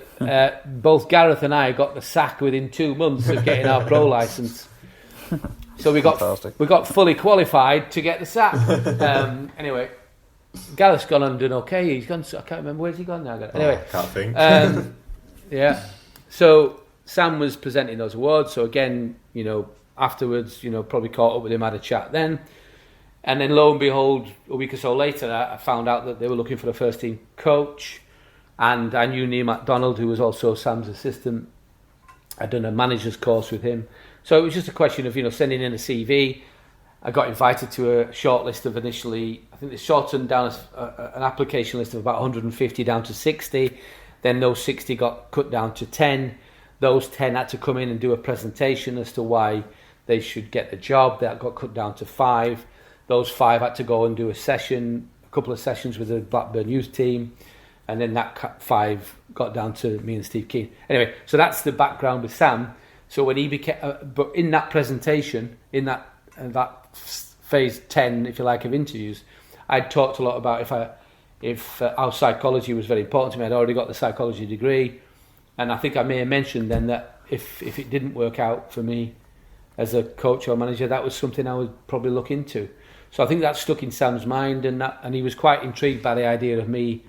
both Gareth and I got the sack within 2 months of getting our pro license. So we got fully qualified to get the sack. Anyway, Gareth's gone on and done okay. He's gone. I can't remember where's he gone now. Anyway, Can't think. yeah. So Sam was presenting those awards. So again, you know, afterwards, you know, probably caught up with him, had a chat then. And then lo and behold, a week or so later, I found out that they were looking for a first team coach. And I knew Neil MacDonald, who was also Sam's assistant. I'd done a manager's course with him. So it was just a question of, you know, sending in a CV. I got invited to a short list of initially, I think they shortened down an application list of about 150 down to 60. Then those 60 got cut down to 10. Those 10 had to come in and do a presentation as to why they should get the job. That got cut down to 5. Those 5 had to go and do a couple of sessions with the Blackburn youth team. And then that 5 got down to me and Steve Keane. Anyway, so that's the background with Sam. So when he became, but in that presentation, in that phase 10, if you like, of interviews, I'd talked a lot about if our psychology was very important to me. I'd already got the psychology degree, and I think I may have mentioned then that if it didn't work out for me as a coach or manager, that was something I would probably look into. So I think that stuck in Sam's mind, and he was quite intrigued by the idea of me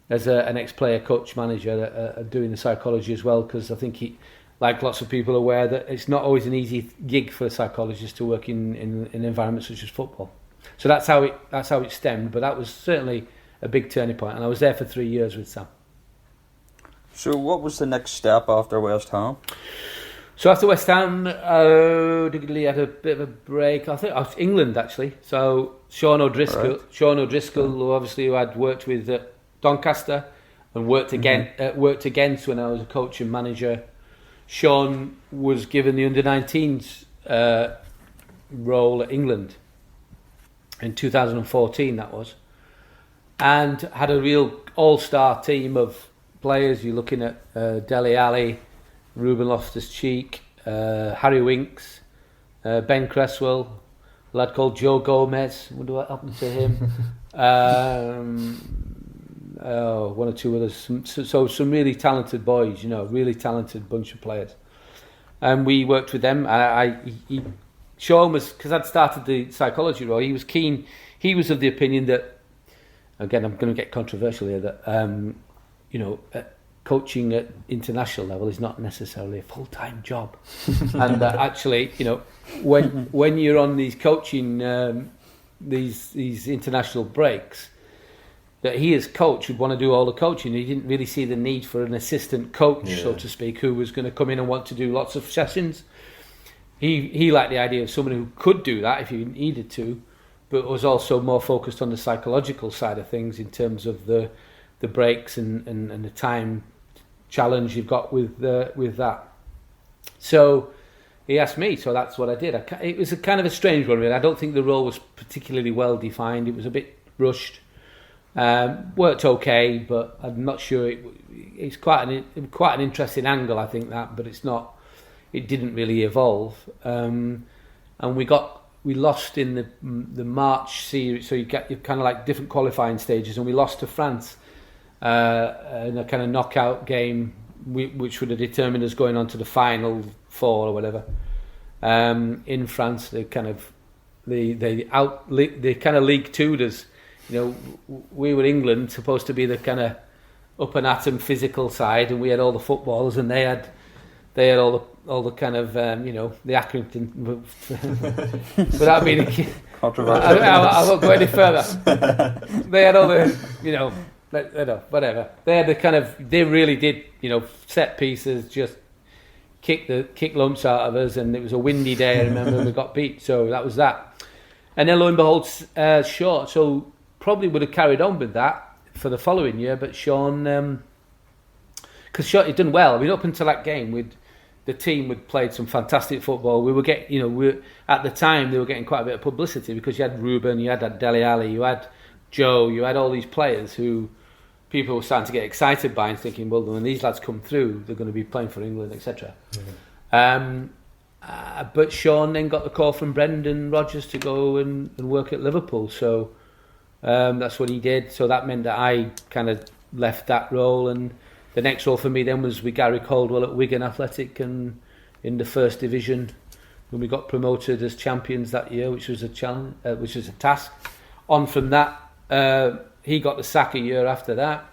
as an ex-player, coach, manager, doing the psychology as well, because I think he, like lots of people, are aware that it's not always an easy gig for a psychologist to work in environments such as football. So that's how it stemmed, but that was certainly a big turning point, and I was there for 3 years with Sam. So what was the next step after West Ham? So after West Ham, he had a bit of a break. I think England actually. So Sean O'Driscoll, who obviously had worked with Doncaster and worked against when I was a coach and manager. Sean was given the under-19s role at England in 2014, that was, and had a real all-star team of players. You're looking at Dele Alli, Ruben Loftus-Cheek, Harry Winks, Ben Cresswell, a lad called Joe Gomez. I wonder what happened to him. One or two others. So some really talented boys, you know, really talented bunch of players. And we worked with them. Sean was, because I'd started the psychology role, he was keen. He was of the opinion that, again, I'm going to get controversial here, that, coaching at international level is not necessarily a full-time job. And actually, you know, when you're on these coaching, these international breaks, that he as coach would want to do all the coaching. He didn't really see the need for an assistant coach, so to speak, who was going to come in and want to do lots of sessions. He liked the idea of someone who could do that if he needed to, but was also more focused on the psychological side of things in terms of the breaks and the time challenge you've got with that. So he asked me, so that's what I did. It was a kind of a strange one, really. I don't think the role was particularly well defined. It was a bit rushed. Worked okay, but I'm not sure. It's quite an interesting angle, I think, that, but it's not. It didn't really evolve, and we lost in the March series. So you kind of like different qualifying stages, and we lost to France in a kind of knockout game, which would have determined us going on to the final 4 or whatever. In France, they kind of League Two'd us. You know, we were England, supposed to be the kind of up and atom physical side, and we had all the footballers, and they had all all the kind of the Accrington without being Controversial. I won't go any further. They had all the whatever. They had the kind of, they really did set pieces, just kick lumps out of us, and it was a windy day. I remember and we got beat, so that was that. And then lo and behold, Sean. So probably would have carried on with that for the following year, but Sean, because Sean had done well. I mean, up until that game, the team had played some fantastic football. We were getting, at the time they were getting quite a bit of publicity because you had Ruben, you had Dele Alli, you had Joe, you had all these players who people were starting to get excited by and thinking, well, when these lads come through, they're going to be playing for England, etc. But Sean then got the call from Brendan Rodgers to go and work at Liverpool. So that's what he did. So that meant that I kind of left that role, and the next role for me then was with Gary Caldwell at Wigan Athletic, and in the first division when we got promoted as champions that year, which was a challenge, which was a task. On from that, he got the sack a year after that.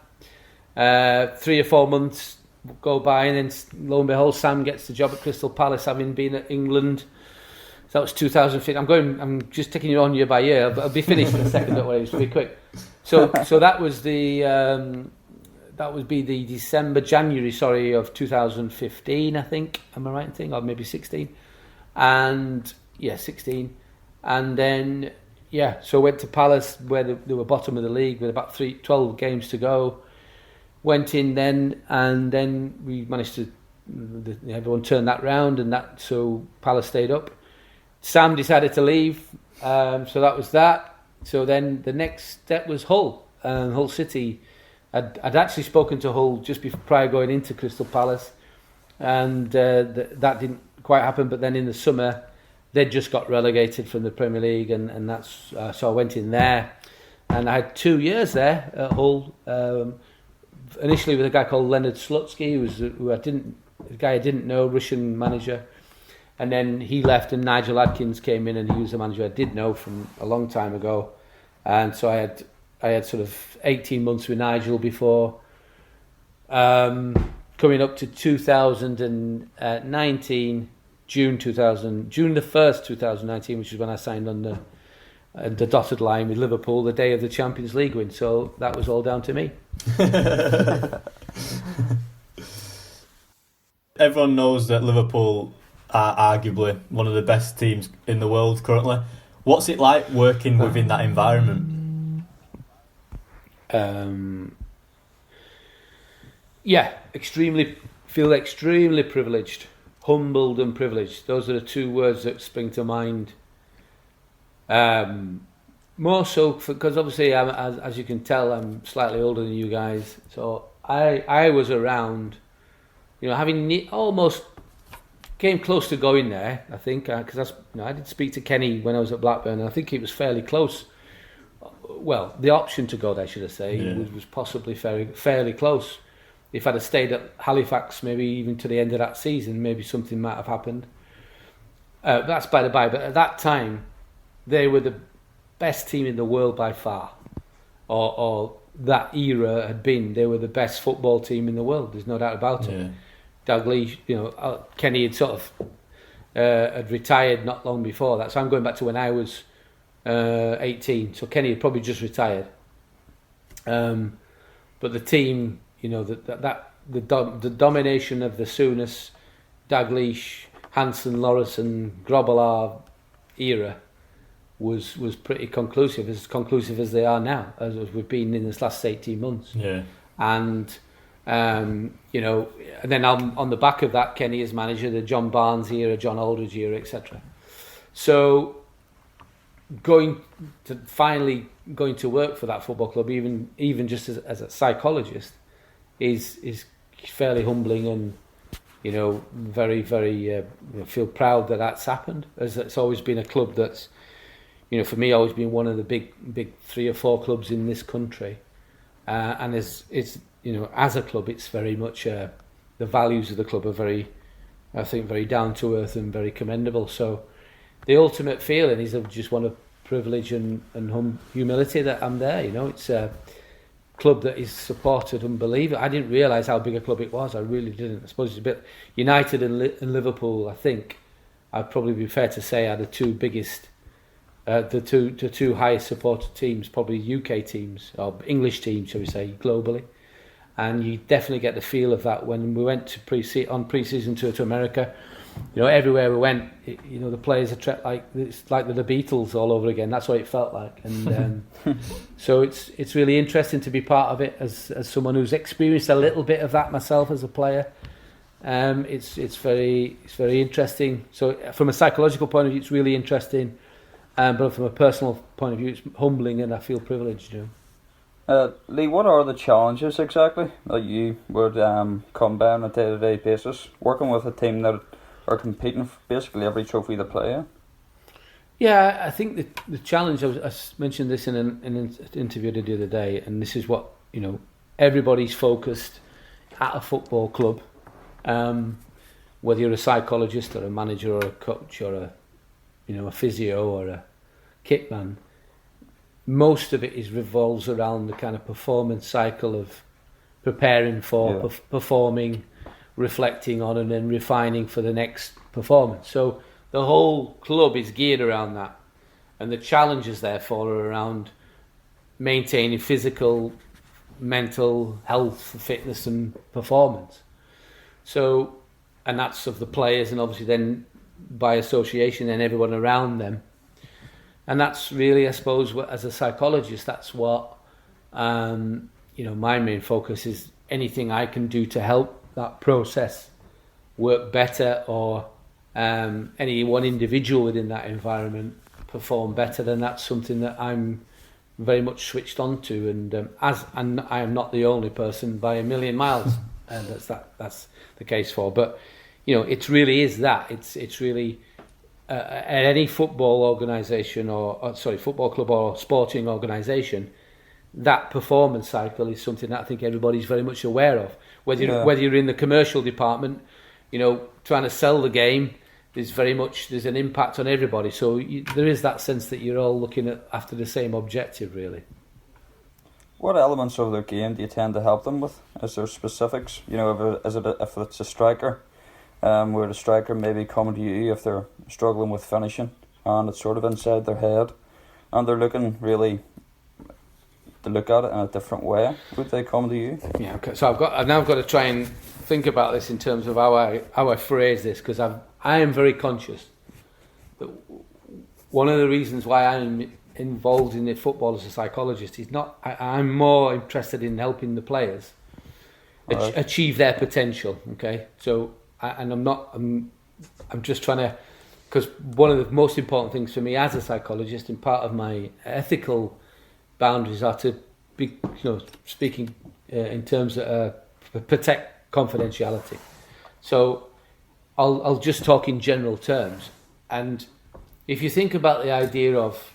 3 or 4 months go by, and then lo and behold, Sam gets the job at Crystal Palace, having been at England. So that was 2015. I'm just taking you on year by year. I'll be finished in a second. Don't worry, it's pretty quick. So that was that would be the January of 2015, I think. Am I right in thinking? Or maybe 16. And 16. And then so went to Palace, where they were bottom of the league with about 12 games to go. Went in then, and then we managed to, everyone turned that round, and so Palace stayed up. Sam decided to leave, so that was that. So then the next step was Hull. Hull City. I'd actually spoken to Hull just prior going into Crystal Palace, and that didn't quite happen. But then in the summer, they'd just got relegated from the Premier League, and that's so I went in there, and I had 2 years there at Hull. Initially with a guy called Leonard Slutsky, a guy I didn't know, Russian manager, and then he left, and Nigel Adkins came in, and he was a manager I did know from a long time ago, and so I had sort of 18 months with Nigel before coming up to 2019, June the 1st, 2019, which is when I signed on the dotted line with Liverpool the day of the Champions League win. So that was all down to me. Everyone knows that Liverpool are arguably one of the best teams in the world currently. What's it like working within that environment? Feel extremely privileged, humbled and privileged. Those are the two words that spring to mind. More so because obviously, as you can tell, I'm slightly older than you guys. So I was around, having almost came close to going there. I think because I did speak to Kenny when I was at Blackburn, and I think it was fairly close. Well, the option to go there, should I say, was possibly fairly close. If I'd have stayed at Halifax, maybe even to the end of that season, maybe something might have happened. That's by the by. But at that time, they were the best team in the world by far, or that era had been. They were the best football team in the world. There's no doubt about it. Dalglish, Kenny had sort of had retired not long before that. So I'm going back to when I was 18. So Kenny had probably just retired. But the team, the domination of the Souness, Dalglish, Hansen, Lauritsen, Grobbelaar era was pretty conclusive, as they are now, as we've been in this last 18 months. Yeah. And and then on the back of that, Kenny as manager, the John Barnes era, John Aldridge era, etc. So finally going to work for that football club, even just as a psychologist, is fairly humbling, and very, very feel proud that that's happened. As it's always been a club that's, for me, always been one of the big 3 or 4 clubs in this country, and it's as a club, it's very much the values of the club are very, I think, very down to earth and very commendable. So the ultimate feeling is of just one of privilege and humility that I'm there. It's club that is supported unbelievable. I didn't realise how big a club it was. I really didn't. I suppose it's a bit United and Liverpool. I think I'd probably be fair to say are the two biggest, the two highest supported teams, probably UK teams or English teams, shall we say, globally. And you definitely get the feel of that when we went to pre-season tour to America. Everywhere we went, the players are it's like the Beatles all over again. That's what it felt like, and so it's really interesting to be part of it as someone who's experienced a little bit of that myself as a player. It's very interesting. So from a psychological point of view, it's really interesting, but from a personal point of view, it's humbling, and I feel privileged. Lee, what are the challenges exactly that you would come by on a day-to-day basis, working with a team that are competing for basically every trophy they play in? Yeah, I think the challenge, I mentioned this in an interview the other day, and this is what, everybody's focused at a football club, whether you're a psychologist or a manager or a coach or a physio or a kit man. Most of it revolves around the kind of performance cycle of preparing for, performing, reflecting on, and then refining for the next performance. So the whole club is geared around that, and the challenges therefore are around maintaining physical, mental health, fitness and performance. So, and that's of the players, and obviously then by association then everyone around them. And that's really, I suppose, as a psychologist, that's what my main focus is. Anything I can do to help that process work better, or any one individual within that environment perform better, then that's something that I'm very much switched on to. And I am not the only person by a million miles, and that's the case for. But it really is that it's really at any football organisation or football club or sporting organisation, that performance cycle is something that I think everybody's very much aware of. Whether you're in the commercial department, trying to sell the game, there's an impact on everybody. So there is that sense that you're all looking after the same objective, really. What elements of their game do you tend to help them with? Is there specifics? If it's a striker, where the striker may be coming to you if they're struggling with finishing and it's sort of inside their head, and they're looking really to look at it in a different way, would they come to you? Yeah, okay. So I've now got to try and think about this in terms of how I phrase this, because I am very conscious that one of the reasons why I'm involved in the football as a psychologist is not. I'm more interested in helping the players achieve their potential. Okay, so I'm just trying to, because one of the most important things for me as a psychologist, and part of my ethical boundaries, are to be, speaking in terms of protect confidentiality. So I'll just talk in general terms. And if you think about the idea of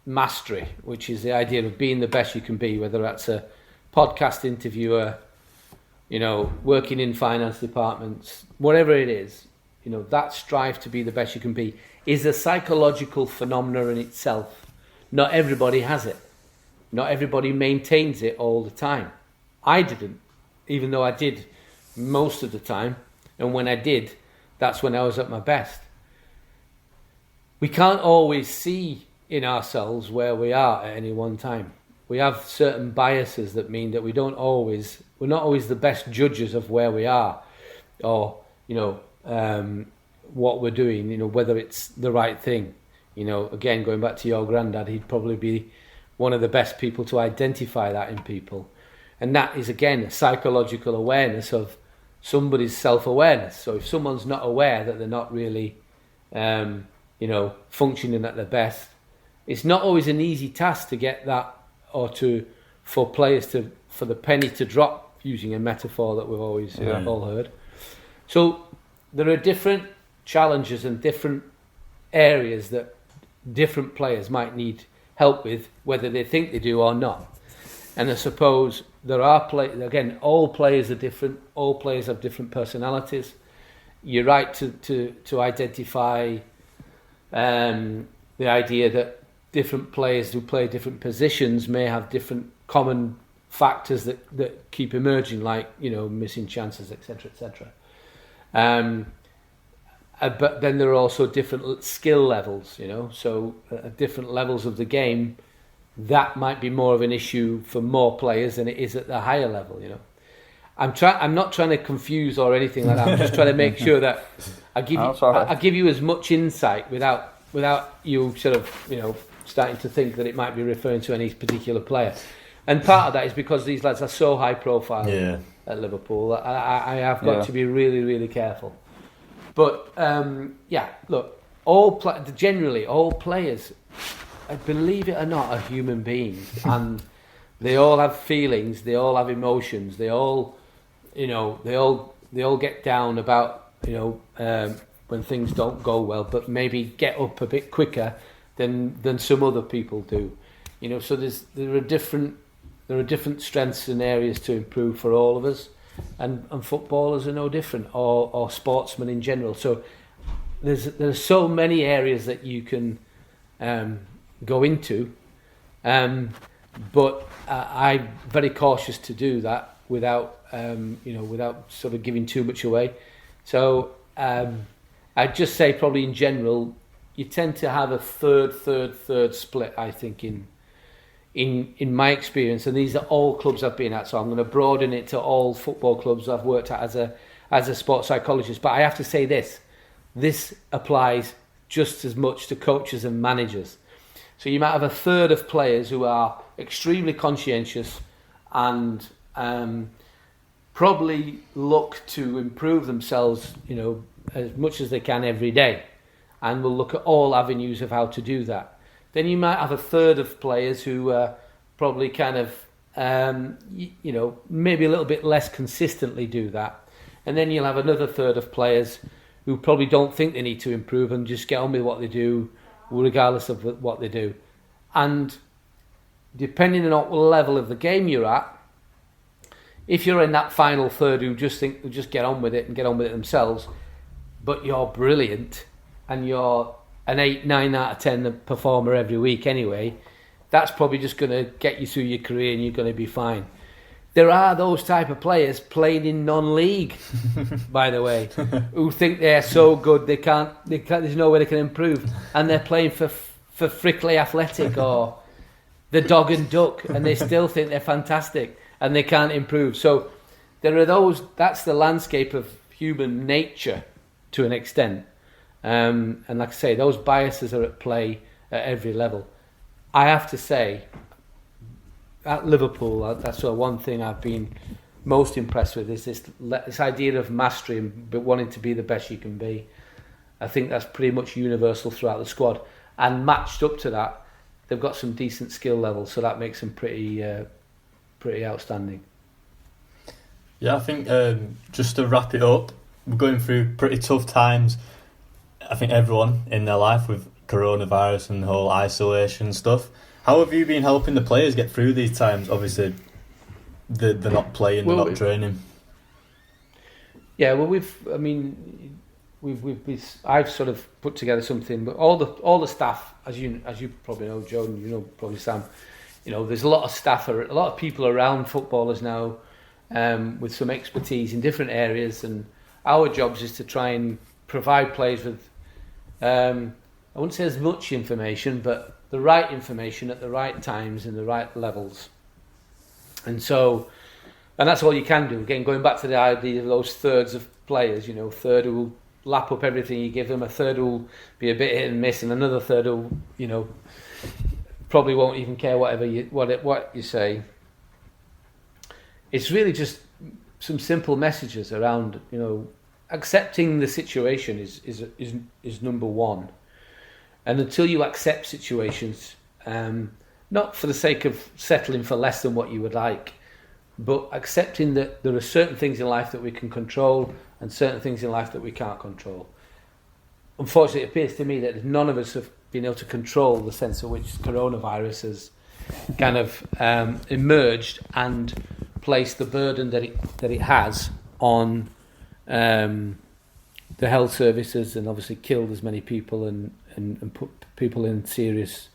mastery, which is the idea of being the best you can be, whether that's a podcast interviewer, working in finance departments, whatever it is, that strive to be the best you can be is a psychological phenomenon in itself. Not everybody has it. Not everybody maintains it all the time. I didn't, even though I did most of the time. And when I did, that's when I was at my best. We can't always see in ourselves where we are at any one time. We have certain biases that mean that we're not always the best judges of where we are, or what we're doing, whether it's the right thing. Again, going back to your granddad, he'd probably be one of the best people to identify that in people. And that is, again, a psychological awareness of somebody's self-awareness. So if someone's not aware that they're not really, functioning at their best, it's not always an easy task to get that, or for the penny to drop, using a metaphor that we've always all heard. So there are different challenges and different areas that different players might need help with, whether they think they do or not. And I suppose there are again, all players are different. All players have different personalities. You're right to identify the idea that different players who play different positions may have different common factors that keep emerging, like, you know, missing chances, etc., etc. But then there are also different skill levels, you know. So at different levels of the game, that might be more of an issue for more players than it is at the higher level, you know. I'm not trying to confuse or anything like that. I'm just trying to make sure that I give you as much insight without you sort of, you know, starting to think that it might be referring to any particular player. And part of that is because these lads are so high profile at Liverpool. I have got to be really, really careful. But look, generally all players, believe it or not, are human beings, and they all have feelings, they all have emotions, they all, you know, they all get down about, you know, when things don't go well, but maybe get up a bit quicker than some other people do, you know. So there are different strengths and areas to improve for all of us, and footballers are no different, or sportsmen in general. So there's so many areas that you can go into, but I'm very cautious to do that without sort of giving too much away. So I'd just say probably in general, you tend to have a third split, I think, in my experience, and these are all clubs I've been at, so I'm going to broaden it to all football clubs I've worked at as a sports psychologist. But I have to say this applies just as much to coaches and managers. So you might have a third of players who are extremely conscientious and probably look to improve themselves, you know, as much as they can every day, and will look at all avenues of how to do that. Then you might have a third of players who probably kind of, you know, maybe a little bit less consistently do that. And then you'll have another third of players who probably don't think they need to improve and just get on with what they do, regardless of what they do. And depending on what level of the game you're at, if you're in that final third who just get on with it and get on with it themselves, but you're brilliant and you're an 8, 9 out of 10 performer every week anyway, that's probably just going to get you through your career and you're going to be fine. There are those type of players playing in non-league, by the way, who think they're so good they can't. There's no way they can improve, and they're playing for Frickley Athletic or the Dog and Duck, and they still think they're fantastic and they can't improve. So there are those. That's the landscape of human nature to an extent, and like I say, those biases are at play at every level. I have to say, at Liverpool, that's the one thing I've been most impressed with is this idea of mastery and wanting to be the best you can be. I think that's pretty much universal throughout the squad, and matched up to that, they've got some decent skill levels, so that makes them pretty outstanding. Yeah, I think just to wrap it up, we're going through pretty tough times. I think everyone in their life with coronavirus and the whole isolation stuff. How have you been helping the players get through these times? Obviously, they're not playing, they're not training. Yeah, well, I've sort of put together something, but all the staff, as you probably know, Joe, and you know probably Sam, you know, there's a lot of staff, a lot of people around footballers now, with some expertise in different areas, and our jobs is to try and provide players with, I wouldn't say as much information, but the right information at the right times and the right levels. And that's all you can do. Again, going back to the idea of those thirds of players, you know, you will lap up everything you give them, a third will be a bit hit and miss, and another third will, you know, probably won't even care what you say. It's really just some simple messages around, you know, accepting the situation is number one. And until you accept situations, not for the sake of settling for less than what you would like, but accepting that there are certain things in life that we can control and certain things in life that we can't control. Unfortunately, it appears to me that none of us have been able to control the sense in which coronavirus has kind of emerged and placed the burden that it has on the health services, and obviously killed as many people and put people in serious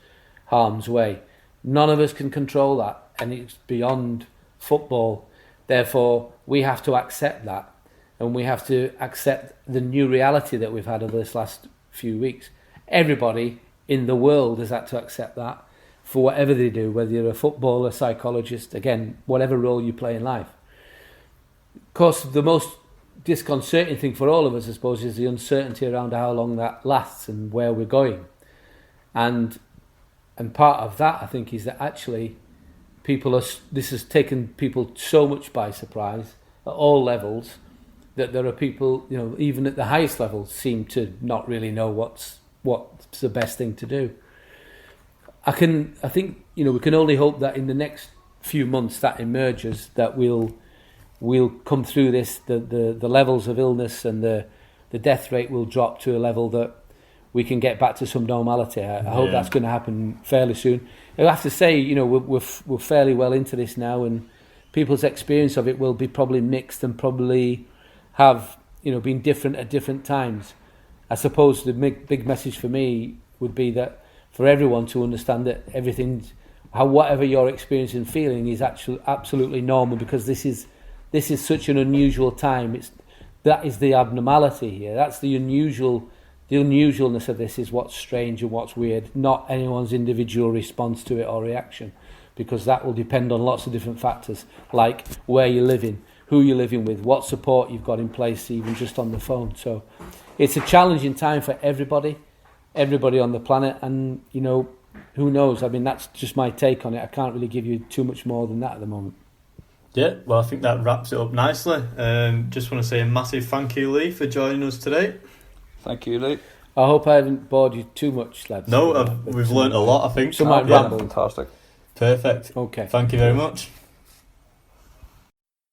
harm's way. None of us can control that, and it's beyond football. Therefore, we have to accept that, and we have to accept the new reality that we've had over this last few weeks. Everybody in the world has had to accept that for whatever they do, whether you're a footballer, psychologist, again, whatever role you play in life. Of course, the most disconcerting thing for all of us, I suppose, is the uncertainty around how long that lasts and where we're going. And part of that, I think, is that actually this has taken people so much by surprise at all levels that there are people, even at the highest level, seem to not really know what's the best thing to do. I think we can only hope that in the next few months that emerges, that we'll come through this, the levels of illness and the death rate will drop to a level that we can get back to some normality. I hope that's going to happen fairly soon. I have to say, we're fairly well into this now, and people's experience of it will be probably mixed and probably have been different at different times. I suppose the big message for me would be that for everyone to understand that whatever you're experiencing and feeling is actually absolutely normal, because this is such an unusual time. That is the abnormality here. That's the unusualness of this is what's strange and what's weird, not anyone's individual response to it or reaction, because that will depend on lots of different factors, like where you're living, who you're living with, what support you've got in place, even just on the phone. So it's a challenging time for everybody on the planet, and who knows? I mean, that's just my take on it. I can't really give you too much more than that at the moment. Yeah, well, I think that wraps it up nicely. Just want to say a massive thank you, Lee, for joining us today. Thank you, Lee. I hope I haven't bored you too much, lads. No, we've learnt a lot, I think. Some might ramble. Fantastic. Perfect. Okay. Thank you very much.